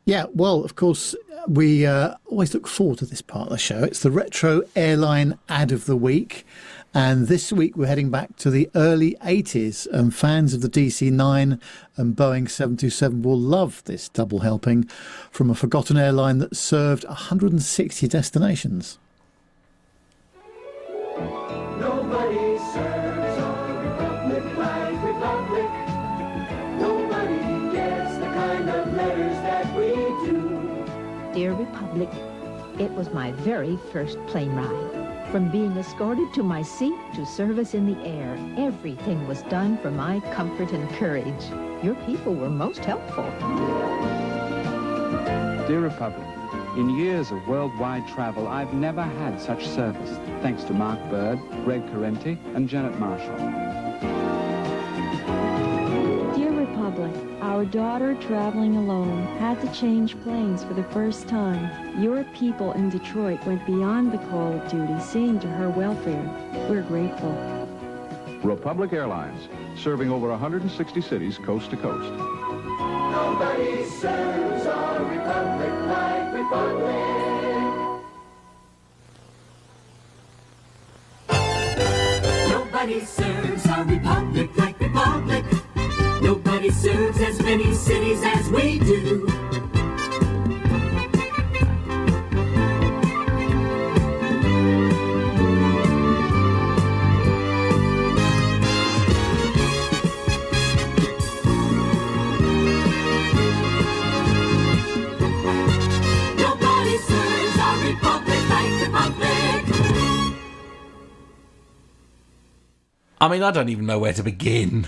[SPEAKER 3] Yeah, well, of course, we always look forward to this part of the show. It's the Retro Airline Ad of the Week. And this week we're heading back to the early 80s. And fans of the DC-9 and Boeing 727 will love this double helping from a forgotten airline that served 160 destinations.
[SPEAKER 7] Nobody serves our republic like Republic. Nobody gets the kind of letters that we do.
[SPEAKER 8] Dear Republic, it was my very first plane ride. From being escorted to my seat to service in the air, everything was done for my comfort and courage. Your people were most helpful.
[SPEAKER 9] Dear Republic, in years of worldwide travel, I've never had such service, thanks to Mark Bird, Greg Carenti, and Janet Marshall.
[SPEAKER 10] Dear Republic, our daughter traveling alone had to change planes for the first time. Your people in Detroit went beyond the call of duty, seeing to her welfare. We're grateful.
[SPEAKER 11] Republic Airlines, serving over 160 cities coast to coast.
[SPEAKER 7] Nobody serves our republic like Republic.
[SPEAKER 12] Nobody serves our republic like Republic. Nobody serves as many cities as we do. Nobody serves our republic like Republic.
[SPEAKER 1] I mean, I don't even know where to begin.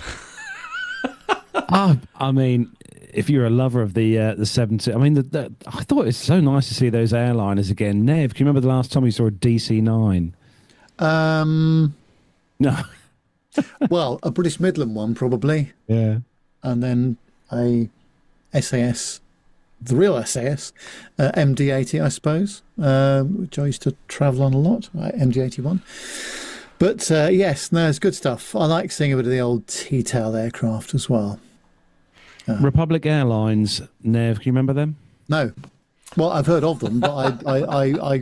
[SPEAKER 4] I mean, if you're a lover of the 70, I mean, I thought it's so nice to see those airliners again. Nev, can you remember the last time you saw a DC-9? No.
[SPEAKER 3] Well, a British Midland one, probably.
[SPEAKER 4] Yeah.
[SPEAKER 3] And then a SAS, the real SAS, MD-80, I suppose, which I used to travel on a lot, MD-81. But yes, no, it's good stuff. I like seeing a bit of the old T-tail aircraft as well.
[SPEAKER 4] Republic Airlines, Nev, can you remember them?
[SPEAKER 3] No. Well, I've heard of them, but I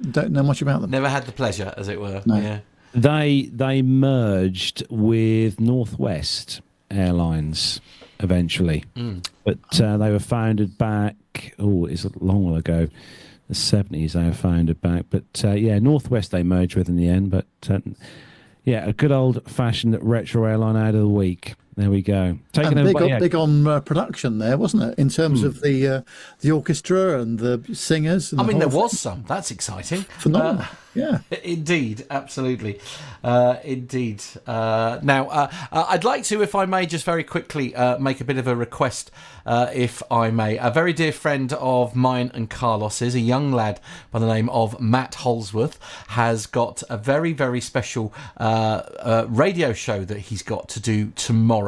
[SPEAKER 3] don't know much about them.
[SPEAKER 1] Never had the pleasure, as it were.
[SPEAKER 3] No.
[SPEAKER 1] Yeah.
[SPEAKER 4] They merged with Northwest Airlines eventually. But they were founded back, it's a long while ago. The 70s they were founded back. But yeah, Northwest they merged with in the end. But yeah, a good old-fashioned Retro Airline Ad of the Week. There we go.
[SPEAKER 3] Big on production there, wasn't it? In terms of the orchestra and the singers. And
[SPEAKER 1] I mean, there was some. That's exciting.
[SPEAKER 3] Phenomenal. Yeah.
[SPEAKER 1] Indeed. Absolutely. Indeed. Now, I'd like to, if I may, just very quickly make a bit of a request, if I may. A very dear friend of mine and Carlos's, a young lad by the name of Matt Holsworth, has got a very, very special radio show that he's got to do tomorrow.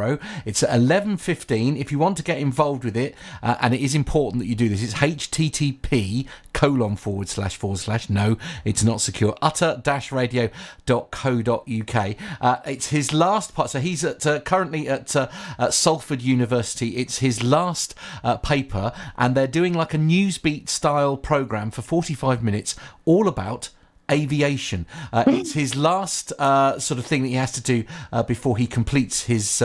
[SPEAKER 1] It's at 11:15. If you want to get involved with it, and it is important that you do this, it's http:// utter-radio.co.uk. No, it's not secure. utter-radio.co.uk. It's his last part. So he's currently at Salford University. It's his last paper, and they're doing like a Newsbeat style programme for 45 minutes all about aviation. It's his last sort of thing that he has to do before he completes his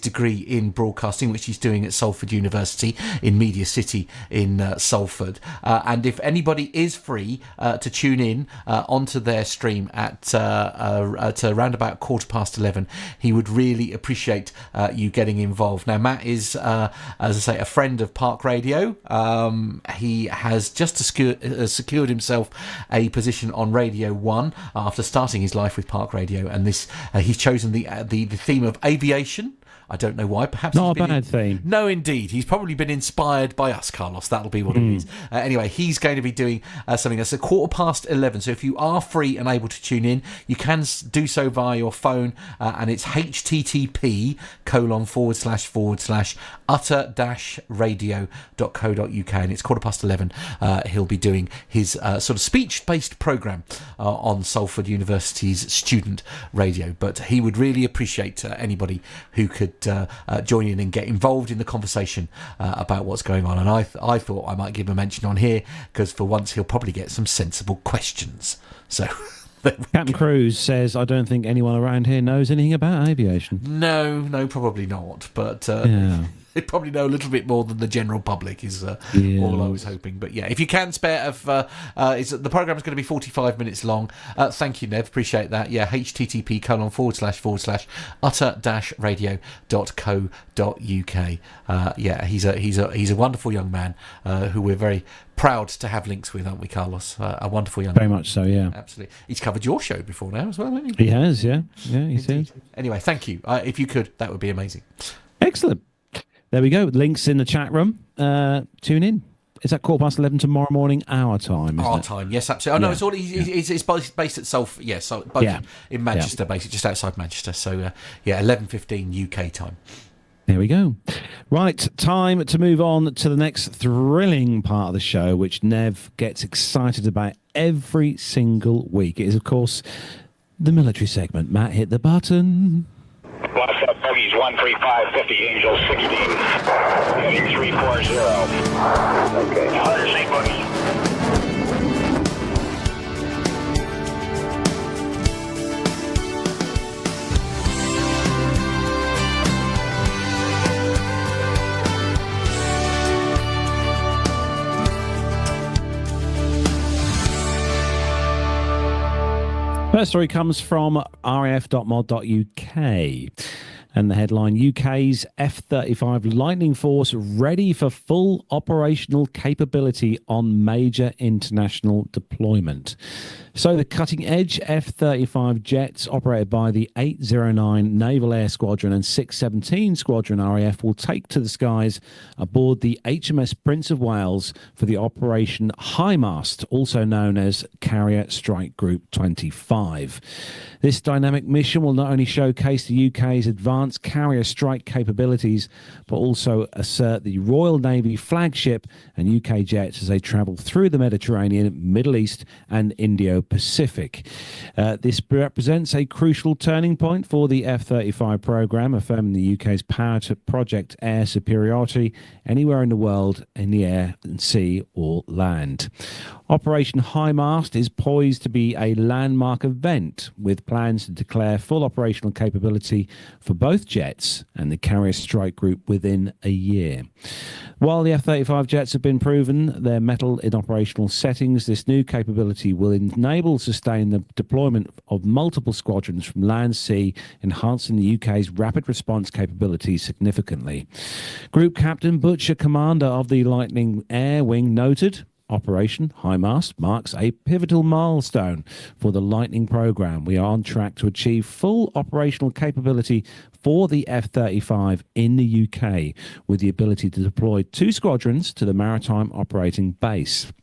[SPEAKER 1] degree in broadcasting, which he's doing at Salford University in Media City in Salford. And if anybody is free to tune in onto their stream at around about 11:15, he would really appreciate you getting involved. Now, Matt is, as I say, a friend of Park Radio. He has just secured himself a position on Radio 1 after starting his life with Park Radio, and this he's chosen the theme of aviation. I don't know why. Perhaps
[SPEAKER 4] not a bad theme.
[SPEAKER 1] No, indeed. He's probably been inspired by us, Carlos. That'll be what it is. Anyway, he's going to be doing something that's 11:15. So if you are free and able to tune in, you can do so via your phone, and it's http://utter-radio.co.uk, and it's 11:15. He'll be doing his sort of speech-based programme on Salford University's student radio. But he would really appreciate anybody who could join in and get involved in the conversation about what's going on. And I thought I might give him a mention on here because for once he'll probably get some sensible questions. So
[SPEAKER 4] Captain Cruz says, I don't think anyone around here knows anything about aviation.
[SPEAKER 1] No, probably not. But they probably know a little bit more than the general public is all I was hoping. But yeah, if you can spare, the programme is going to be 45 minutes long. Thank you, Nev. Appreciate that. Yeah, http://utter-radio.co.uk. Yeah, he's a wonderful young man who we're very proud to have links with, aren't we, Carlos? A wonderful young man.
[SPEAKER 4] Very much so, yeah.
[SPEAKER 1] Absolutely. He's covered your show before now as well, hasn't he?
[SPEAKER 4] He has, yeah. Yeah, he says.
[SPEAKER 1] Anyway, thank you. If you could, that would be amazing.
[SPEAKER 4] Excellent. There we go. Links in the chat room. Tune in. It's at 11:15 tomorrow morning, our time.
[SPEAKER 1] Our time, yes, absolutely. Oh, no, it's all. It's based at Salford. Yes, in Manchester, basically, just outside Manchester. So, 11:15 UK time.
[SPEAKER 4] There we go. Right, time to move on to the next thrilling part of the show, which Nev gets excited about every single week. It is, of course, the military segment. Matt, hit the button.
[SPEAKER 13] What's up, Bogies 13550, Angel 16, heading 340. Okay. 100 St. Bogies.
[SPEAKER 4] First story comes from raf.mod.uk, and the headline, UK's F-35 Lightning force ready for full operational capability on major international deployment. So the cutting-edge F-35 jets operated by the 809 Naval Air Squadron and 617 Squadron RAF will take to the skies aboard the HMS Prince of Wales for the Operation High Mast, also known as Carrier Strike Group 25. This dynamic mission will not only showcase the UK's advanced carrier strike capabilities, but also assert the Royal Navy flagship and UK jets as they travel through the Mediterranean, Middle East and Indo-Pacific. This represents a crucial turning point for the F-35 programme, affirming the UK's power to project air superiority anywhere in the world, in the air and sea or land. Operation High Mast is poised to be a landmark event, with plans to declare full operational capability for both jets and the Carrier Strike Group within a year. While the F-35 jets have been proven their mettle in operational settings, this new capability will enable sustain the deployment of multiple squadrons from land, sea, enhancing the UK's rapid response capability significantly. Group Captain Butcher, commander of the Lightning Air Wing, noted, Operation High Mast marks a pivotal milestone for the Lightning programme. We are on track to achieve full operational capability for the F-35 in the UK, with the ability to deploy 2 squadrons to the Maritime Operating Base.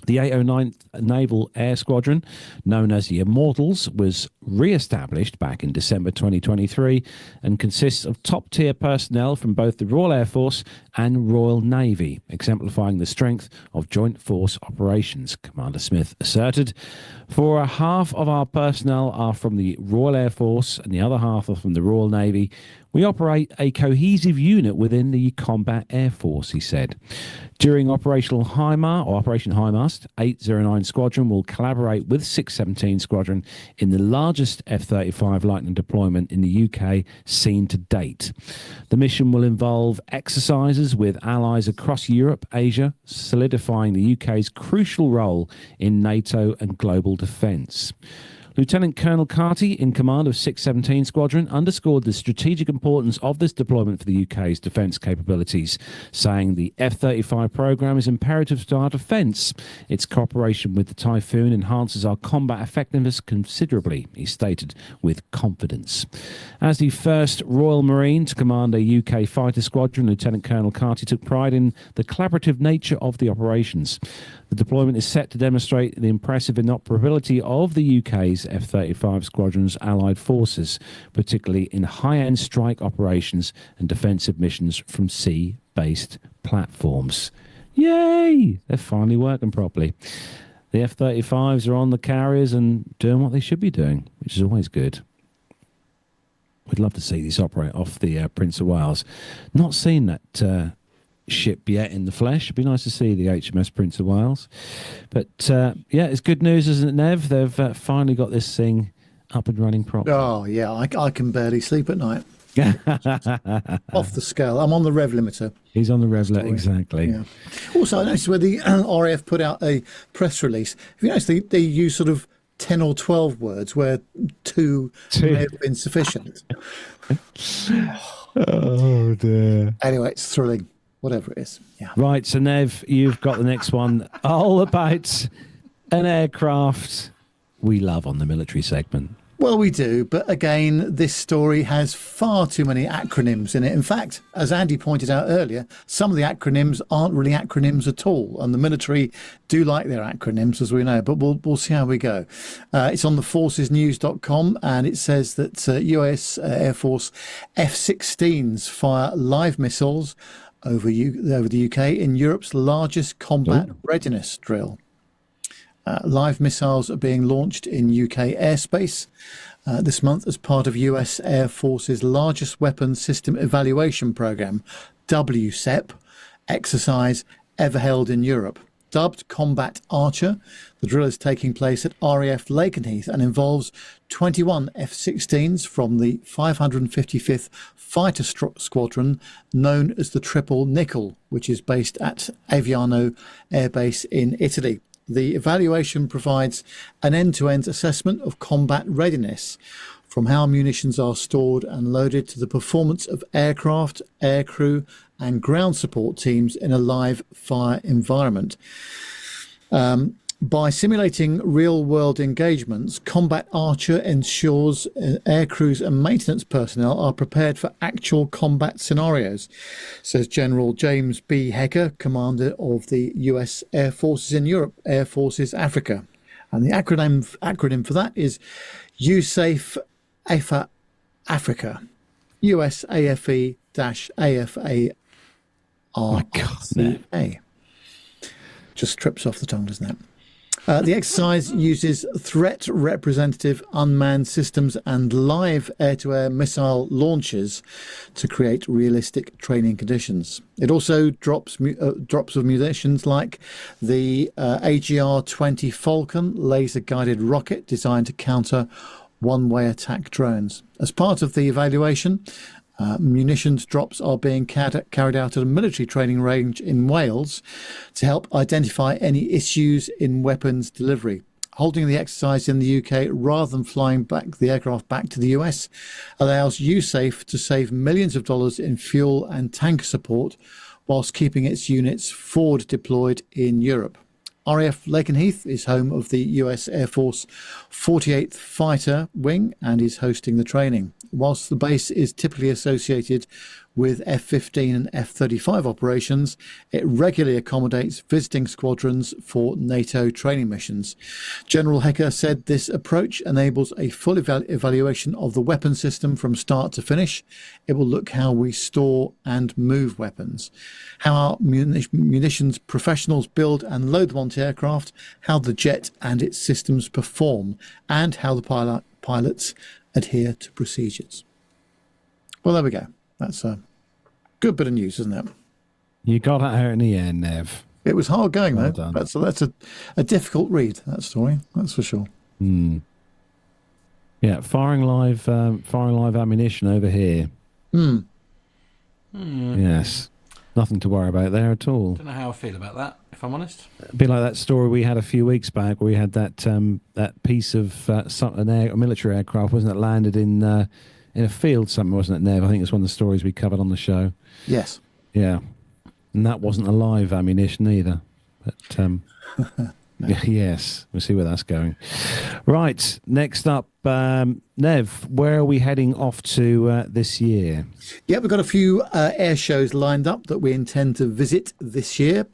[SPEAKER 4] The 809th Naval Air Squadron, known as the Immortals, was re-established back in December 2023 and consists of top-tier personnel from both the Royal Air Force and Royal Navy, exemplifying the strength of joint force operations, Commander Smith asserted. For half of our personnel are from the Royal Air Force and the other half are from the Royal Navy. We operate a cohesive unit within the Combat Air Force, he said. During Operation HIMARS, 809 Squadron will collaborate with 617 Squadron in the largest F-35 Lightning deployment in the UK seen to date. The mission will involve exercises with allies across Europe, Asia, solidifying the UK's crucial role in NATO and global defence. Lieutenant Colonel Carty, in command of 617 Squadron, underscored the strategic importance of this deployment for the UK's defence capabilities, saying the F-35 programme is imperative to our defence. Its cooperation with the Typhoon enhances our combat effectiveness considerably, he stated with confidence. As the first Royal Marine to command a UK fighter squadron, Lieutenant Colonel Carty took pride in the collaborative nature of the operations. The deployment is set to demonstrate the impressive inoperability of the UK's F-35 Squadron's allied forces, particularly in high-end strike operations and defensive missions from sea-based platforms. Yay! They're finally working properly. The F-35s are on the carriers and doing what they should be doing, which is always good. We'd love to see these operate off the Prince of Wales. Not seen that ship yet in the flesh. It'd be nice to see the HMS Prince of Wales. But yeah, it's good news, isn't it, Nev? They've finally got this thing up and running properly.
[SPEAKER 3] Oh, yeah, I can barely sleep at night. Off the scale. I'm on the rev limiter.
[SPEAKER 4] He's on the rev limiter, exactly.
[SPEAKER 3] Yeah. Also, I noticed where the RAF put out a press release. Have you noticed they use sort of 10 or 12 words where two may have been sufficient?
[SPEAKER 4] Oh, dear.
[SPEAKER 3] Anyway, it's thrilling. Whatever it is. Yeah.
[SPEAKER 4] Right, so Nev, you've got the next one all about an aircraft we love on the military segment.
[SPEAKER 3] Well, we do, but again, this story has far too many acronyms in it. In fact, as Andy pointed out earlier, some of the acronyms aren't really acronyms at all, and the military do like their acronyms, as we know, but we'll see how we go. It's on the forcesnews.com, and it says that US Air Force F-16s fire live missiles over the UK in Europe's largest combat readiness drill. Live missiles are being launched in UK airspace this month as part of US Air Force's largest weapons system evaluation program, WSEP, exercise ever held in Europe. Dubbed Combat Archer, the drill is taking place at RAF Lakenheath and involves 21 F-16s from the 555th Fighter Squadron, known as the Triple Nickel, which is based at Aviano Air Base in Italy. The evaluation provides an end-to-end assessment of combat readiness, from how munitions are stored and loaded to the performance of aircraft, aircrew and ground support teams in a live fire environment. By simulating real-world engagements, Combat Archer ensures aircrews and maintenance personnel are prepared for actual combat scenarios, says General James B. Hecker, commander of the US Air Forces in Europe, Air Forces Africa. And the acronym for that is USAF Africa, USAFE-AFARCA. Just trips off the tongue, doesn't it? The exercise uses threat representative unmanned systems and live air-to-air missile launches to create realistic training conditions. It also drops of munitions like the AGR-20 Falcon laser-guided rocket designed to counter one-way attack drones. As part of the evaluation, munitions drops are being carried out at a military training range in Wales to help identify any issues in weapons delivery. Holding the exercise in the UK rather than flying the aircraft back to the US allows USAF to save millions of dollars in fuel and tanker support whilst keeping its units forward deployed in Europe. RAF Lakenheath is home of the US Air Force 48th Fighter Wing and is hosting the training. Whilst the base is typically associated with F-15 and F-35 operations. It regularly accommodates visiting squadrons for NATO training missions. General Hecker said this approach enables a full evaluation of the weapon system from start to finish. It will look how we store and move weapons, how our munitions professionals build and load them onto aircraft, how the jet and its systems perform, and how the pilots adhere to procedures. Well, there we go. That's a good bit of news, isn't it?
[SPEAKER 4] You got it out in the end, Nev.
[SPEAKER 3] It was hard going,
[SPEAKER 4] Well
[SPEAKER 3] though.
[SPEAKER 4] done.
[SPEAKER 3] That's a difficult read, that story. That's for sure.
[SPEAKER 4] Yeah, firing live ammunition over here. Yes, nothing to worry about there at all.
[SPEAKER 1] Don't know how I feel about that, if I'm honest.
[SPEAKER 4] A bit like that story we had a few weeks back, where we had that piece of a military aircraft, wasn't it, landed in a field somewhere, wasn't it, Nev? I think it's one of the stories we covered on the show.
[SPEAKER 3] Yes.
[SPEAKER 4] Yeah, and that wasn't a live ammunition either. But yes, we'll see where that's going. Right, next up, Nev, where are we heading off to this year?
[SPEAKER 3] Yeah, we've got a few air shows lined up that we intend to visit this year.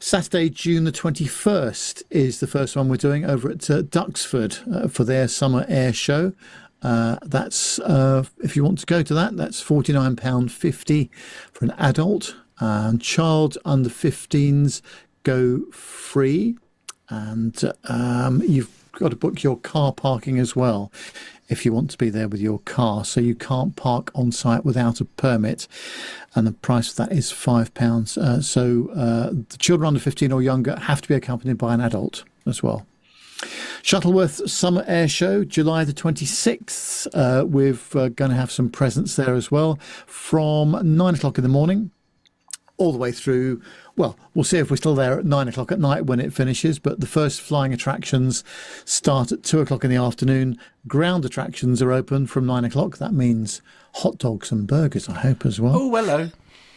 [SPEAKER 3] Saturday, June the 21st is the first one we're doing over at Duxford for their summer air show. That's if you want to go to that, that's £49.50 for an adult. Child under 15s go free, and you've got to book your car parking as well if you want to be there with your car, so you can't park on site without a permit, and the price of that is £5. So the children under 15 or younger have to be accompanied by an adult as well. Shuttleworth Summer Air Show, July the 26th. We're going to have some presents there as well from 9 o'clock in the morning all the way through. Well, we'll see if we're still there at 9 o'clock at night when it finishes, but the first flying attractions start at 2 o'clock in the afternoon. Ground attractions are open from 9 o'clock. That means hot dogs and burgers, I hope, as well.
[SPEAKER 1] Oh, hello.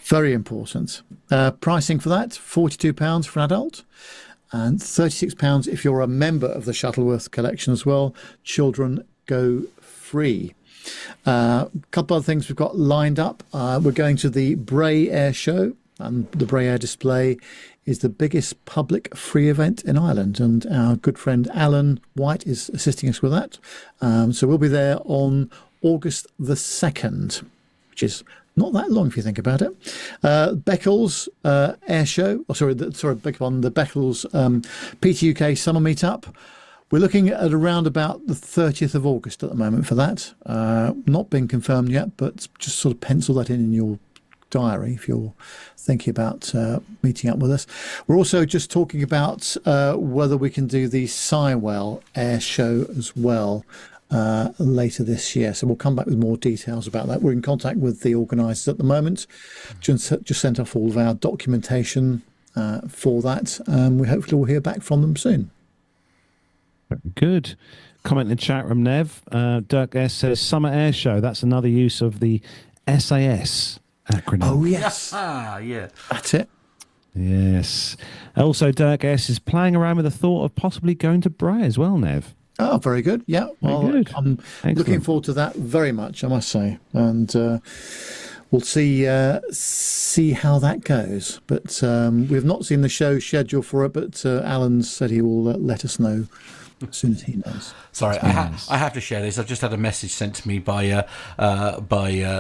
[SPEAKER 3] Very important. Pricing for that, £42 for an adult and £36 if you're a member of the Shuttleworth collection as well. Children go free. A couple of things we've got lined up. We're going to the Bray Air Show, and the Bray Air Display is the biggest public free event in Ireland, and our good friend Alan White is assisting us with that. So we'll be there on August the 2nd, which is not that long if you think about it. Beccles Air Show, beg your pardon, the Beccles PTUK Summer Meetup. We're looking at around about the 30th of August at the moment for that. Not been confirmed yet, but just sort of pencil that in your diary if you're thinking about meeting up with us. We're also just talking about whether we can do the Sywell Air Show as well later this year. So we'll come back with more details about that. We're in contact with the organisers at the moment. Just sent off all of our documentation for that. We hopefully will hear back from them soon.
[SPEAKER 4] Good. Comment in the chat room, Nev. Dirk S says Summer Air Show. That's another use of the SAS acronym.
[SPEAKER 3] Oh, yes.
[SPEAKER 1] Yeah.
[SPEAKER 3] That's it.
[SPEAKER 4] Yes. Also, Dirk S is playing around with the thought of possibly going to Bray as well, Nev.
[SPEAKER 3] Oh, very good. Yeah. Well,
[SPEAKER 4] Very good.
[SPEAKER 3] I'm looking forward to that very much, I must say. And we'll see how that goes. But we've not seen the show schedule for it, but Alan said he will let us know as soon as he knows.
[SPEAKER 1] Sorry, I have to share this. I've just had a message sent to me by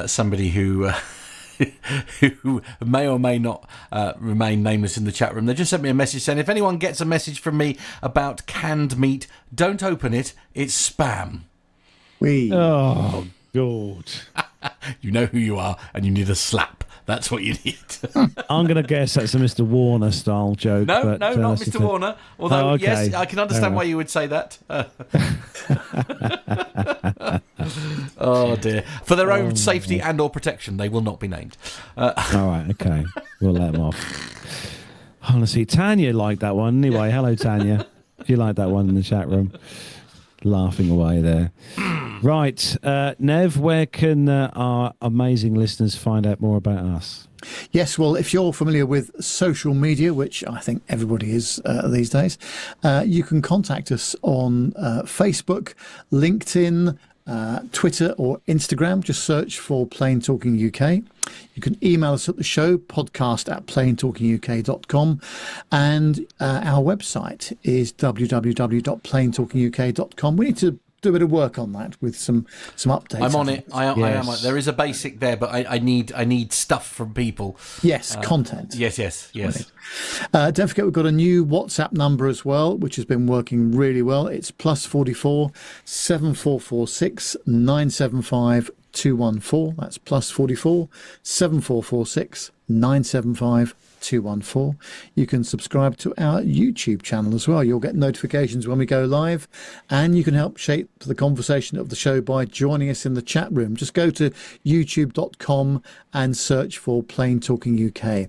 [SPEAKER 1] somebody who who may or may not remain nameless in the chat room. They just sent me a message saying, if anyone gets a message from me about canned meat, don't open it. It's spam.
[SPEAKER 4] Oh, God.
[SPEAKER 1] You know who you are, and you need a slap. That's what you need.
[SPEAKER 4] I'm going to guess that's a Mr. Warner style joke.
[SPEAKER 1] No,
[SPEAKER 4] but,
[SPEAKER 1] not Mr. Warner. Although,
[SPEAKER 4] okay.
[SPEAKER 1] yes, I can understand why you would say that. Oh, dear. For their own safety and or protection, they will not be named.
[SPEAKER 4] All right, okay. We'll let them off. Honestly, Tanya liked that one. Anyway, hello, Tanya. If you like that one in the chat room. Laughing away there. Right, Nev, where can our amazing listeners find out more about us?
[SPEAKER 3] Yes, well, if you're familiar with social media, which I think everybody is these days, you can contact us on Facebook, LinkedIn, Twitter or Instagram. Just search for Plain Talking UK. You can email us at the show, podcast@plaintalkinguk.com. And our website is www.plaintalkinguk.com. We need to do a bit of work on that with some updates.
[SPEAKER 1] I'm on it. I am. There is a basic there, but I need stuff from people.
[SPEAKER 3] Yes, content.
[SPEAKER 1] Yes.
[SPEAKER 3] Don't forget, we've got a new WhatsApp number as well, which has been working really well. It's +44 7446 975 214. That's +44 7446 975 214. You can subscribe to our YouTube channel as well. You'll get notifications when we go live, and you can help shape the conversation of the show by joining us in the chat room. Just go to youtube.com and search for Plain Talking UK.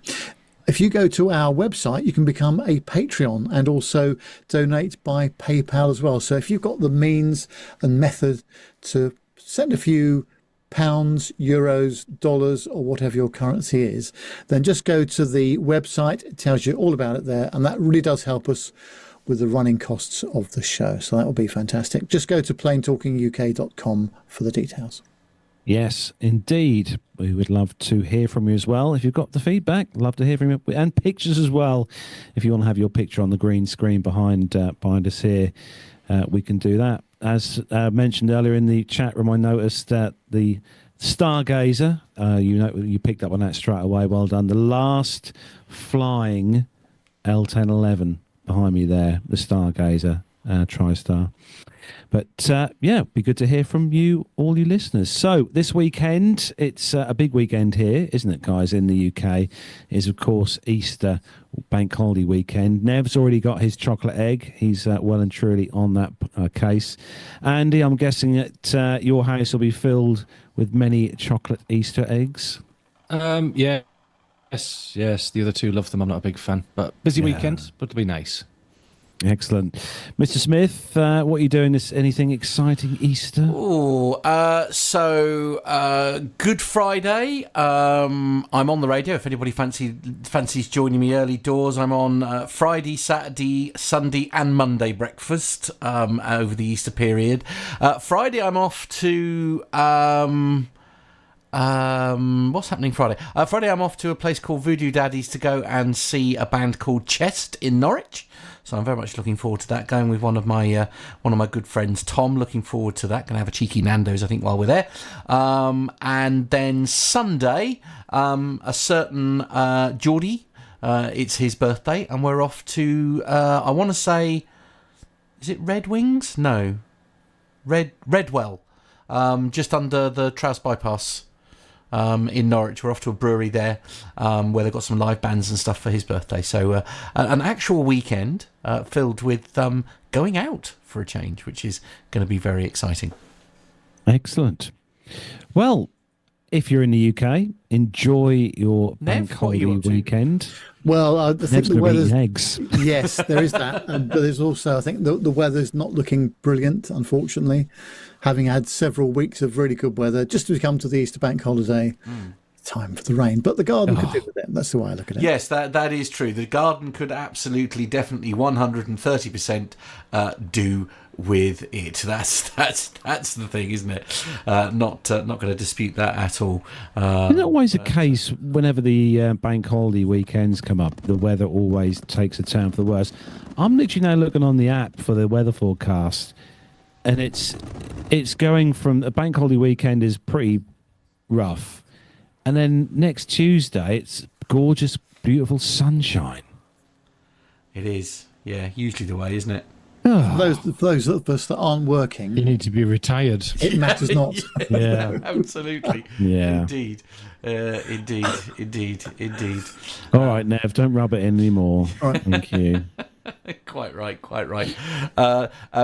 [SPEAKER 3] If you go to our website, you can become a Patreon and also donate by PayPal as well. So if you've got the means and method to send a few pounds, euros, dollars, or whatever your currency is, then just go to the website. It tells you all about it there, and that really does help us with the running costs of the show. So that will be fantastic. Just go to plaintalkinguk.com for the details.
[SPEAKER 4] Yes, indeed. We would love to hear from you as well. If you've got the feedback, love to hear from you. And pictures as well. If you want to have your picture on the green screen behind us here, we can do that. As mentioned earlier in the chat room, I noticed that the Stargazer, you picked up on that straight away. Well done. The last flying L1011 behind me there, the Stargazer, TriStar. But be good to hear from you, all you listeners. So this weekend, it's a big weekend here, isn't it, guys, in the UK? Is, of course, Easter bank holiday weekend. Nev's already got his chocolate egg. He's well and truly on that case. Andy, I'm guessing that your house will be filled with many chocolate Easter eggs.
[SPEAKER 2] Yes. The other two love them. I'm not a big fan. But busy weekend, but it'll be nice.
[SPEAKER 4] Excellent. Mr. Smith, what are you doing? Anything exciting Easter?
[SPEAKER 1] Good Friday. I'm on the radio. If anybody fancies joining me early doors, I'm on Friday, Saturday, Sunday and Monday breakfast over the Easter period. Friday I'm off to... what's happening Friday? Friday I'm off to a place called Voodoo Daddies to go and see a band called Chest in Norwich. So I'm very much looking forward to that. Going with one of my good friends, Tom. Looking forward to that. Going to have a cheeky Nando's, I think, while we're there. And then Sunday, a certain Geordie. It's his birthday, and we're off to. I want to say, is it Red Wings? No, Redwell. Just under the Trouse bypass. In Norwich. We're off to a brewery there where they've got some live bands and stuff for his birthday. So an actual weekend filled with going out for a change, which is going to be very exciting.
[SPEAKER 4] Excellent. Well, if you're in the UK, enjoy your bank holiday weekend.
[SPEAKER 3] Well, I think the weather's...
[SPEAKER 4] eggs.
[SPEAKER 3] Yes, there is that. But there's also, I think, the weather's not looking brilliant, unfortunately. Having had several weeks of really good weather, just as we come to the Easter bank holiday, time for the rain. But the garden could do with it. That's the way I look at it.
[SPEAKER 1] Yes, that is true. The garden could absolutely, definitely 130% do with it. That's the thing, isn't it? Not going to dispute that at all.
[SPEAKER 4] Isn't it always the case whenever the bank holiday weekends come up, the weather always takes a turn for the worse? I'm literally now looking on the app for the weather forecast, and it's going from a bank holiday weekend is pretty rough, and then next Tuesday it's gorgeous, beautiful sunshine.
[SPEAKER 1] It is, yeah, usually the way, isn't it?
[SPEAKER 3] For those of us that aren't working,
[SPEAKER 2] you need to be retired.
[SPEAKER 3] It matters not.
[SPEAKER 4] Yeah,
[SPEAKER 1] absolutely.
[SPEAKER 4] Yeah,
[SPEAKER 1] indeed.
[SPEAKER 4] All right, Nev, don't rub it in anymore.
[SPEAKER 3] Right.
[SPEAKER 4] Thank you.
[SPEAKER 1] Quite right. We've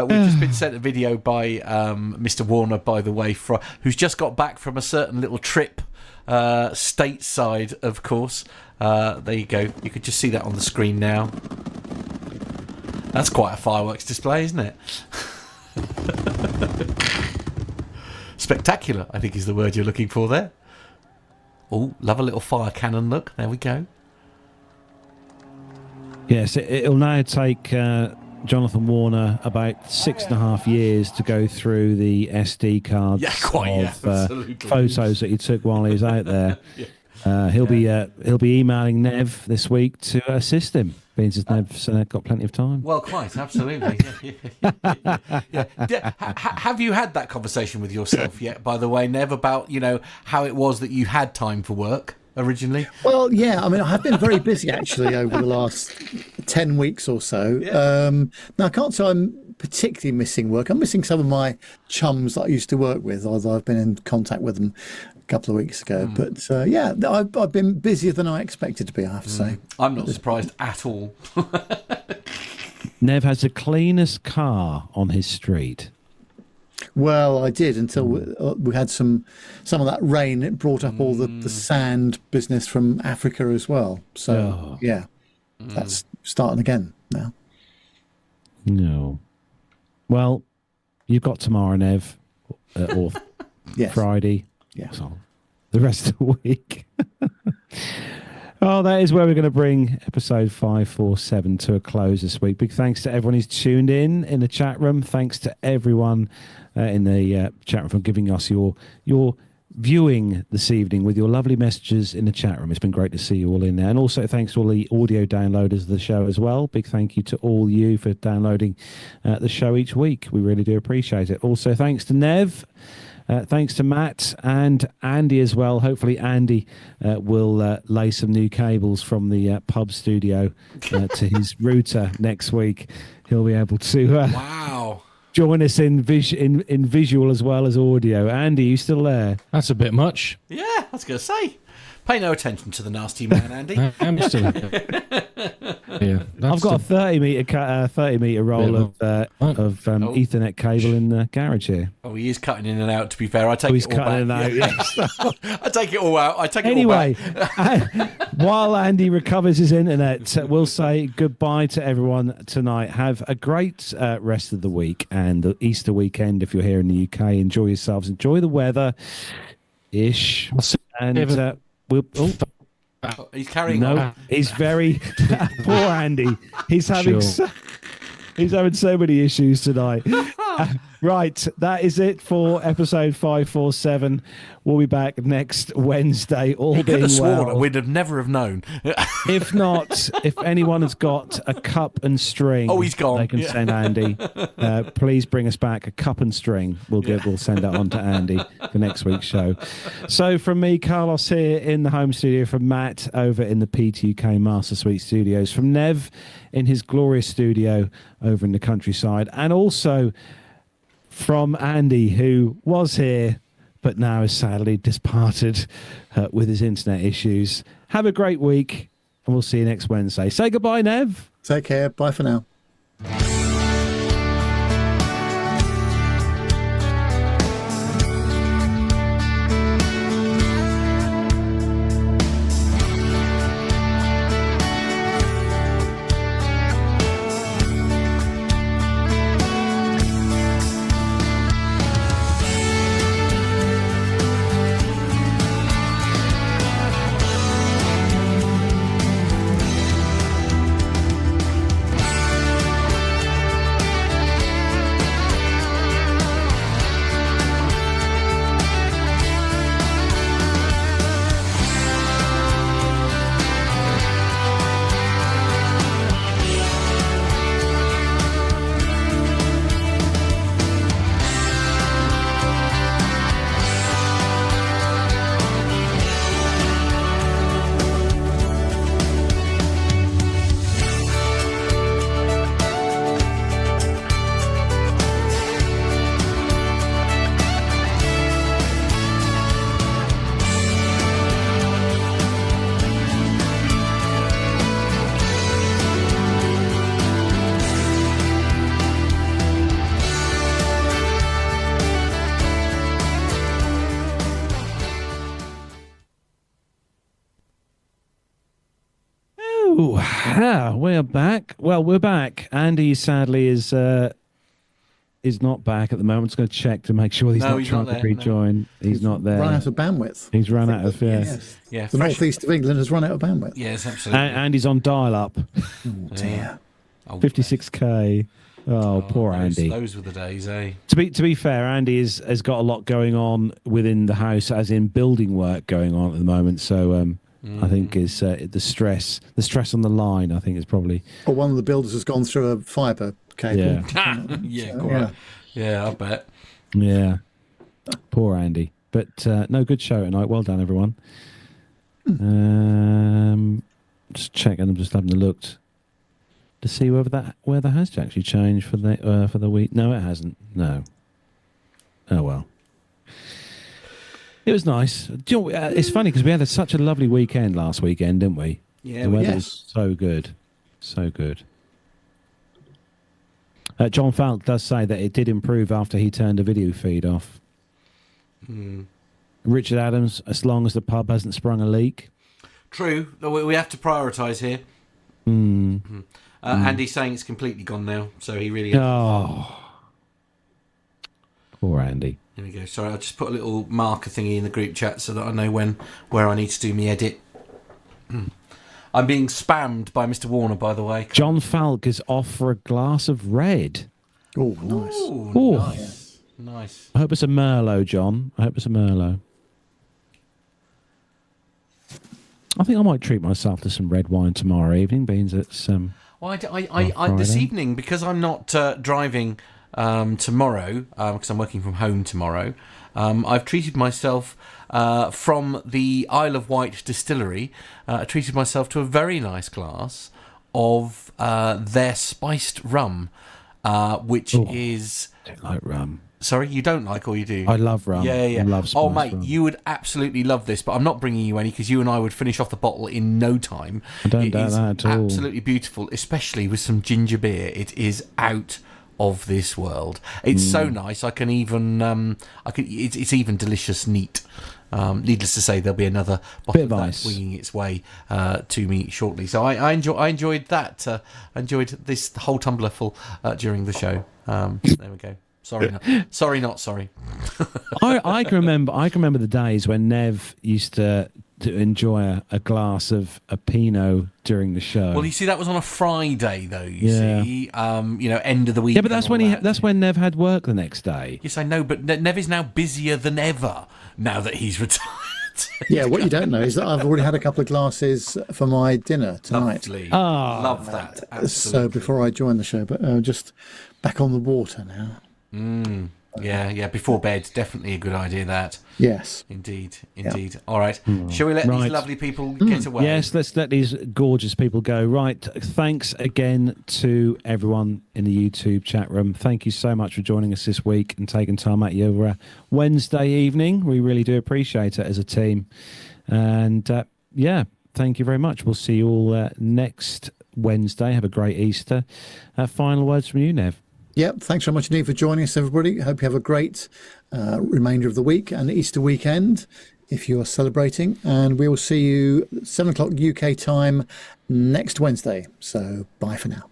[SPEAKER 1] just been sent a video by Mr. Warner, by the way, who's just got back from a certain little trip stateside, of course. There you go. You could just see that on the screen now. That's quite a fireworks display, isn't it? Spectacular, I think, is the word you're looking for there. Oh, love a little fire cannon look. There we go.
[SPEAKER 4] Yes, it'll now take Jonathan Warner about 6.5 years to go through the SD cards of photos that he took while he was out there. He'll be emailing Nev this week to assist him, being as Nev's got plenty of time.
[SPEAKER 1] Well, quite absolutely. Have you had that conversation with yourself yet? By the way, Nev, about how it was that you had time for work originally.
[SPEAKER 3] Well, yeah. I mean, I have been very busy actually over the last 10 weeks or so. Now I can't say I'm particularly missing work. I'm missing some of my chums that I used to work with, although I've been in contact with them couple of weeks ago, but I've been busier than I expected to be, I have to say.
[SPEAKER 1] I'm not surprised at all.
[SPEAKER 4] Nev has the cleanest car on his street.
[SPEAKER 3] Well, I did until we had some of that rain. It brought up all the sand business from Africa as well. So that's starting again now.
[SPEAKER 4] No. Well, you've got tomorrow, Nev, or Friday.
[SPEAKER 3] Yeah.
[SPEAKER 4] So the rest of the week. Oh, that is where we're going to bring episode 547 to a close this week. Big thanks to everyone who's tuned in the chat room. Thanks to everyone in the chat room for giving us your viewing this evening with your lovely messages in the chat room. It's been great to see you all in there. And also thanks to all the audio downloaders of the show as well. Big thank you to all you for downloading the show each week. We really do appreciate it. Also thanks to Nev. Thanks to Matt and Andy as well. Hopefully Andy will lay some new cables from the pub studio to his router next week. He'll be able to join us in visual as well as audio. Andy, you still there?
[SPEAKER 2] That's a bit much.
[SPEAKER 1] Yeah, I was going to say. Pay no attention to the nasty man, Andy.
[SPEAKER 2] I'm still yeah,
[SPEAKER 4] I've got a 30 meter roll of Ethernet cable in the garage here.
[SPEAKER 1] Oh, he is cutting in and out. To be fair, I take it all
[SPEAKER 4] cutting
[SPEAKER 1] back.
[SPEAKER 4] in and out. Yes.
[SPEAKER 1] I take it all out. I take it
[SPEAKER 4] anyway,
[SPEAKER 1] all back.
[SPEAKER 4] While Andy recovers his internet, we'll say goodbye to everyone tonight. Have a great rest of the week and the Easter weekend if you're here in the UK. Enjoy yourselves. Enjoy the weather, ish, and.
[SPEAKER 1] He's carrying on.
[SPEAKER 4] He's very poor Andy. He's having he's having so many issues tonight. Right, that is it for episode 547. We'll be back next Wednesday. All
[SPEAKER 1] he
[SPEAKER 4] being
[SPEAKER 1] could have sworn
[SPEAKER 4] well.
[SPEAKER 1] we'd never have known.
[SPEAKER 4] If not, if anyone has got a cup and string,
[SPEAKER 1] he's gone.
[SPEAKER 4] They can send Andy. Please bring us back a cup and string. We'll send that on to Andy for next week's show. So from me, Carlos here in the home studio, from Matt over in the P2K Master Suite Studios, from Nev in his glorious studio over in the countryside, and also from Andy, who was here but now is sadly departed with his internet issues. Have a great week, and we'll see you next Wednesday. Say goodbye, Nev.
[SPEAKER 3] Take care. Bye for now.
[SPEAKER 4] We're back. Well, we're back. Andy sadly is not back at the moment. I'm just going to check to make sure he's not trying to rejoin. No. He's not there.
[SPEAKER 3] Run out of bandwidth.
[SPEAKER 4] He's run out of
[SPEAKER 3] the northeast of England has run out of bandwidth.
[SPEAKER 1] Yes, absolutely.
[SPEAKER 4] And he's on dial-up.
[SPEAKER 3] Oh dear.
[SPEAKER 1] Oh,
[SPEAKER 4] 56k. Oh, poor Andy.
[SPEAKER 1] Those were the days, eh?
[SPEAKER 4] To be fair, Andy has got a lot going on within the house, as in building work going on at the moment. So I think is the stress on the line. I think is probably.
[SPEAKER 3] Or one of the builders has gone through a fibre cable.
[SPEAKER 4] Yeah.
[SPEAKER 1] Yeah, I bet.
[SPEAKER 4] Yeah. Poor Andy. But no, good show tonight. Well done, everyone. Just checking. I'm just having a look to see whether that has actually changed for the week. No, it hasn't. No. Oh well. It was nice. Do you know, it's funny because we had such a lovely weekend last weekend, didn't we?
[SPEAKER 1] Yeah,
[SPEAKER 4] the weather was so good, so good. John Falk does say that it did improve after he turned the video feed off. Richard Adams, as long as the pub hasn't sprung a leak.
[SPEAKER 1] True. We have to prioritise here. Andy's saying it's completely gone now, so he really...
[SPEAKER 4] Poor Andy.
[SPEAKER 1] Here we go. Sorry, I'll just put a little marker thingy in the group chat so that I know where I need to do my edit. I'm being spammed by Mr. Warner, by the way.
[SPEAKER 4] John Falk is off for a glass of red.
[SPEAKER 3] Oh, nice.
[SPEAKER 1] Ooh, nice.
[SPEAKER 4] I hope it's a Merlot, John. I hope it's a Merlot. I think I might treat myself to some red wine tomorrow evening, being it's
[SPEAKER 1] Well, I this evening, because I'm not driving tomorrow, because I'm working from home tomorrow, I've treated myself from the Isle of Wight distillery. I treated myself to a very nice glass of their spiced rum, which is...
[SPEAKER 4] I don't like rum.
[SPEAKER 1] Sorry, you don't like, or you do?
[SPEAKER 4] I love rum.
[SPEAKER 1] Yeah.
[SPEAKER 4] I love
[SPEAKER 1] oh, mate,
[SPEAKER 4] rum.
[SPEAKER 1] You would absolutely love this, but I'm not bringing you any because you and I would finish off the bottle in no time.
[SPEAKER 4] I don't doubt that at all.
[SPEAKER 1] Absolutely beautiful, especially with some ginger beer. It is out of this world. It's so nice. I can even, it's even delicious neat. Needless to say, there'll be another bottle of that winging its way to me shortly. So I enjoyed that. I enjoyed this whole tumbler full during the show. There we go. Sorry, not sorry.
[SPEAKER 4] I can remember the days when Nev used to enjoy a glass of a Pinot during the show.
[SPEAKER 1] Well, you see, that was on a Friday, though. You see, end of the week.
[SPEAKER 4] Yeah, but that's when Nev had work the next day.
[SPEAKER 1] Yes, I know, but Nev is now busier than ever now that he's retired.
[SPEAKER 3] Yeah, what you don't know is that I've already had a couple of glasses for my dinner tonight.
[SPEAKER 1] Lovely. Love that. Absolutely.
[SPEAKER 3] So before I join the show, but just back on the water now.
[SPEAKER 1] Yeah. Before bed, definitely a good idea. That.
[SPEAKER 3] Yes.
[SPEAKER 1] Indeed. All right. Shall we let these lovely people get away?
[SPEAKER 4] Yes, let's let these gorgeous people go. Right. Thanks again to everyone in the YouTube chat room. Thank you so much for joining us this week and taking time out of your Wednesday evening. We really do appreciate it as a team. And thank you very much. We'll see you all next Wednesday. Have a great Easter. Final words from you, Nev.
[SPEAKER 3] Yep, thanks very much indeed for joining us, everybody. Hope you have a great remainder of the week and Easter weekend if you are celebrating. And we will see you 7 o'clock UK time next Wednesday. So bye for now.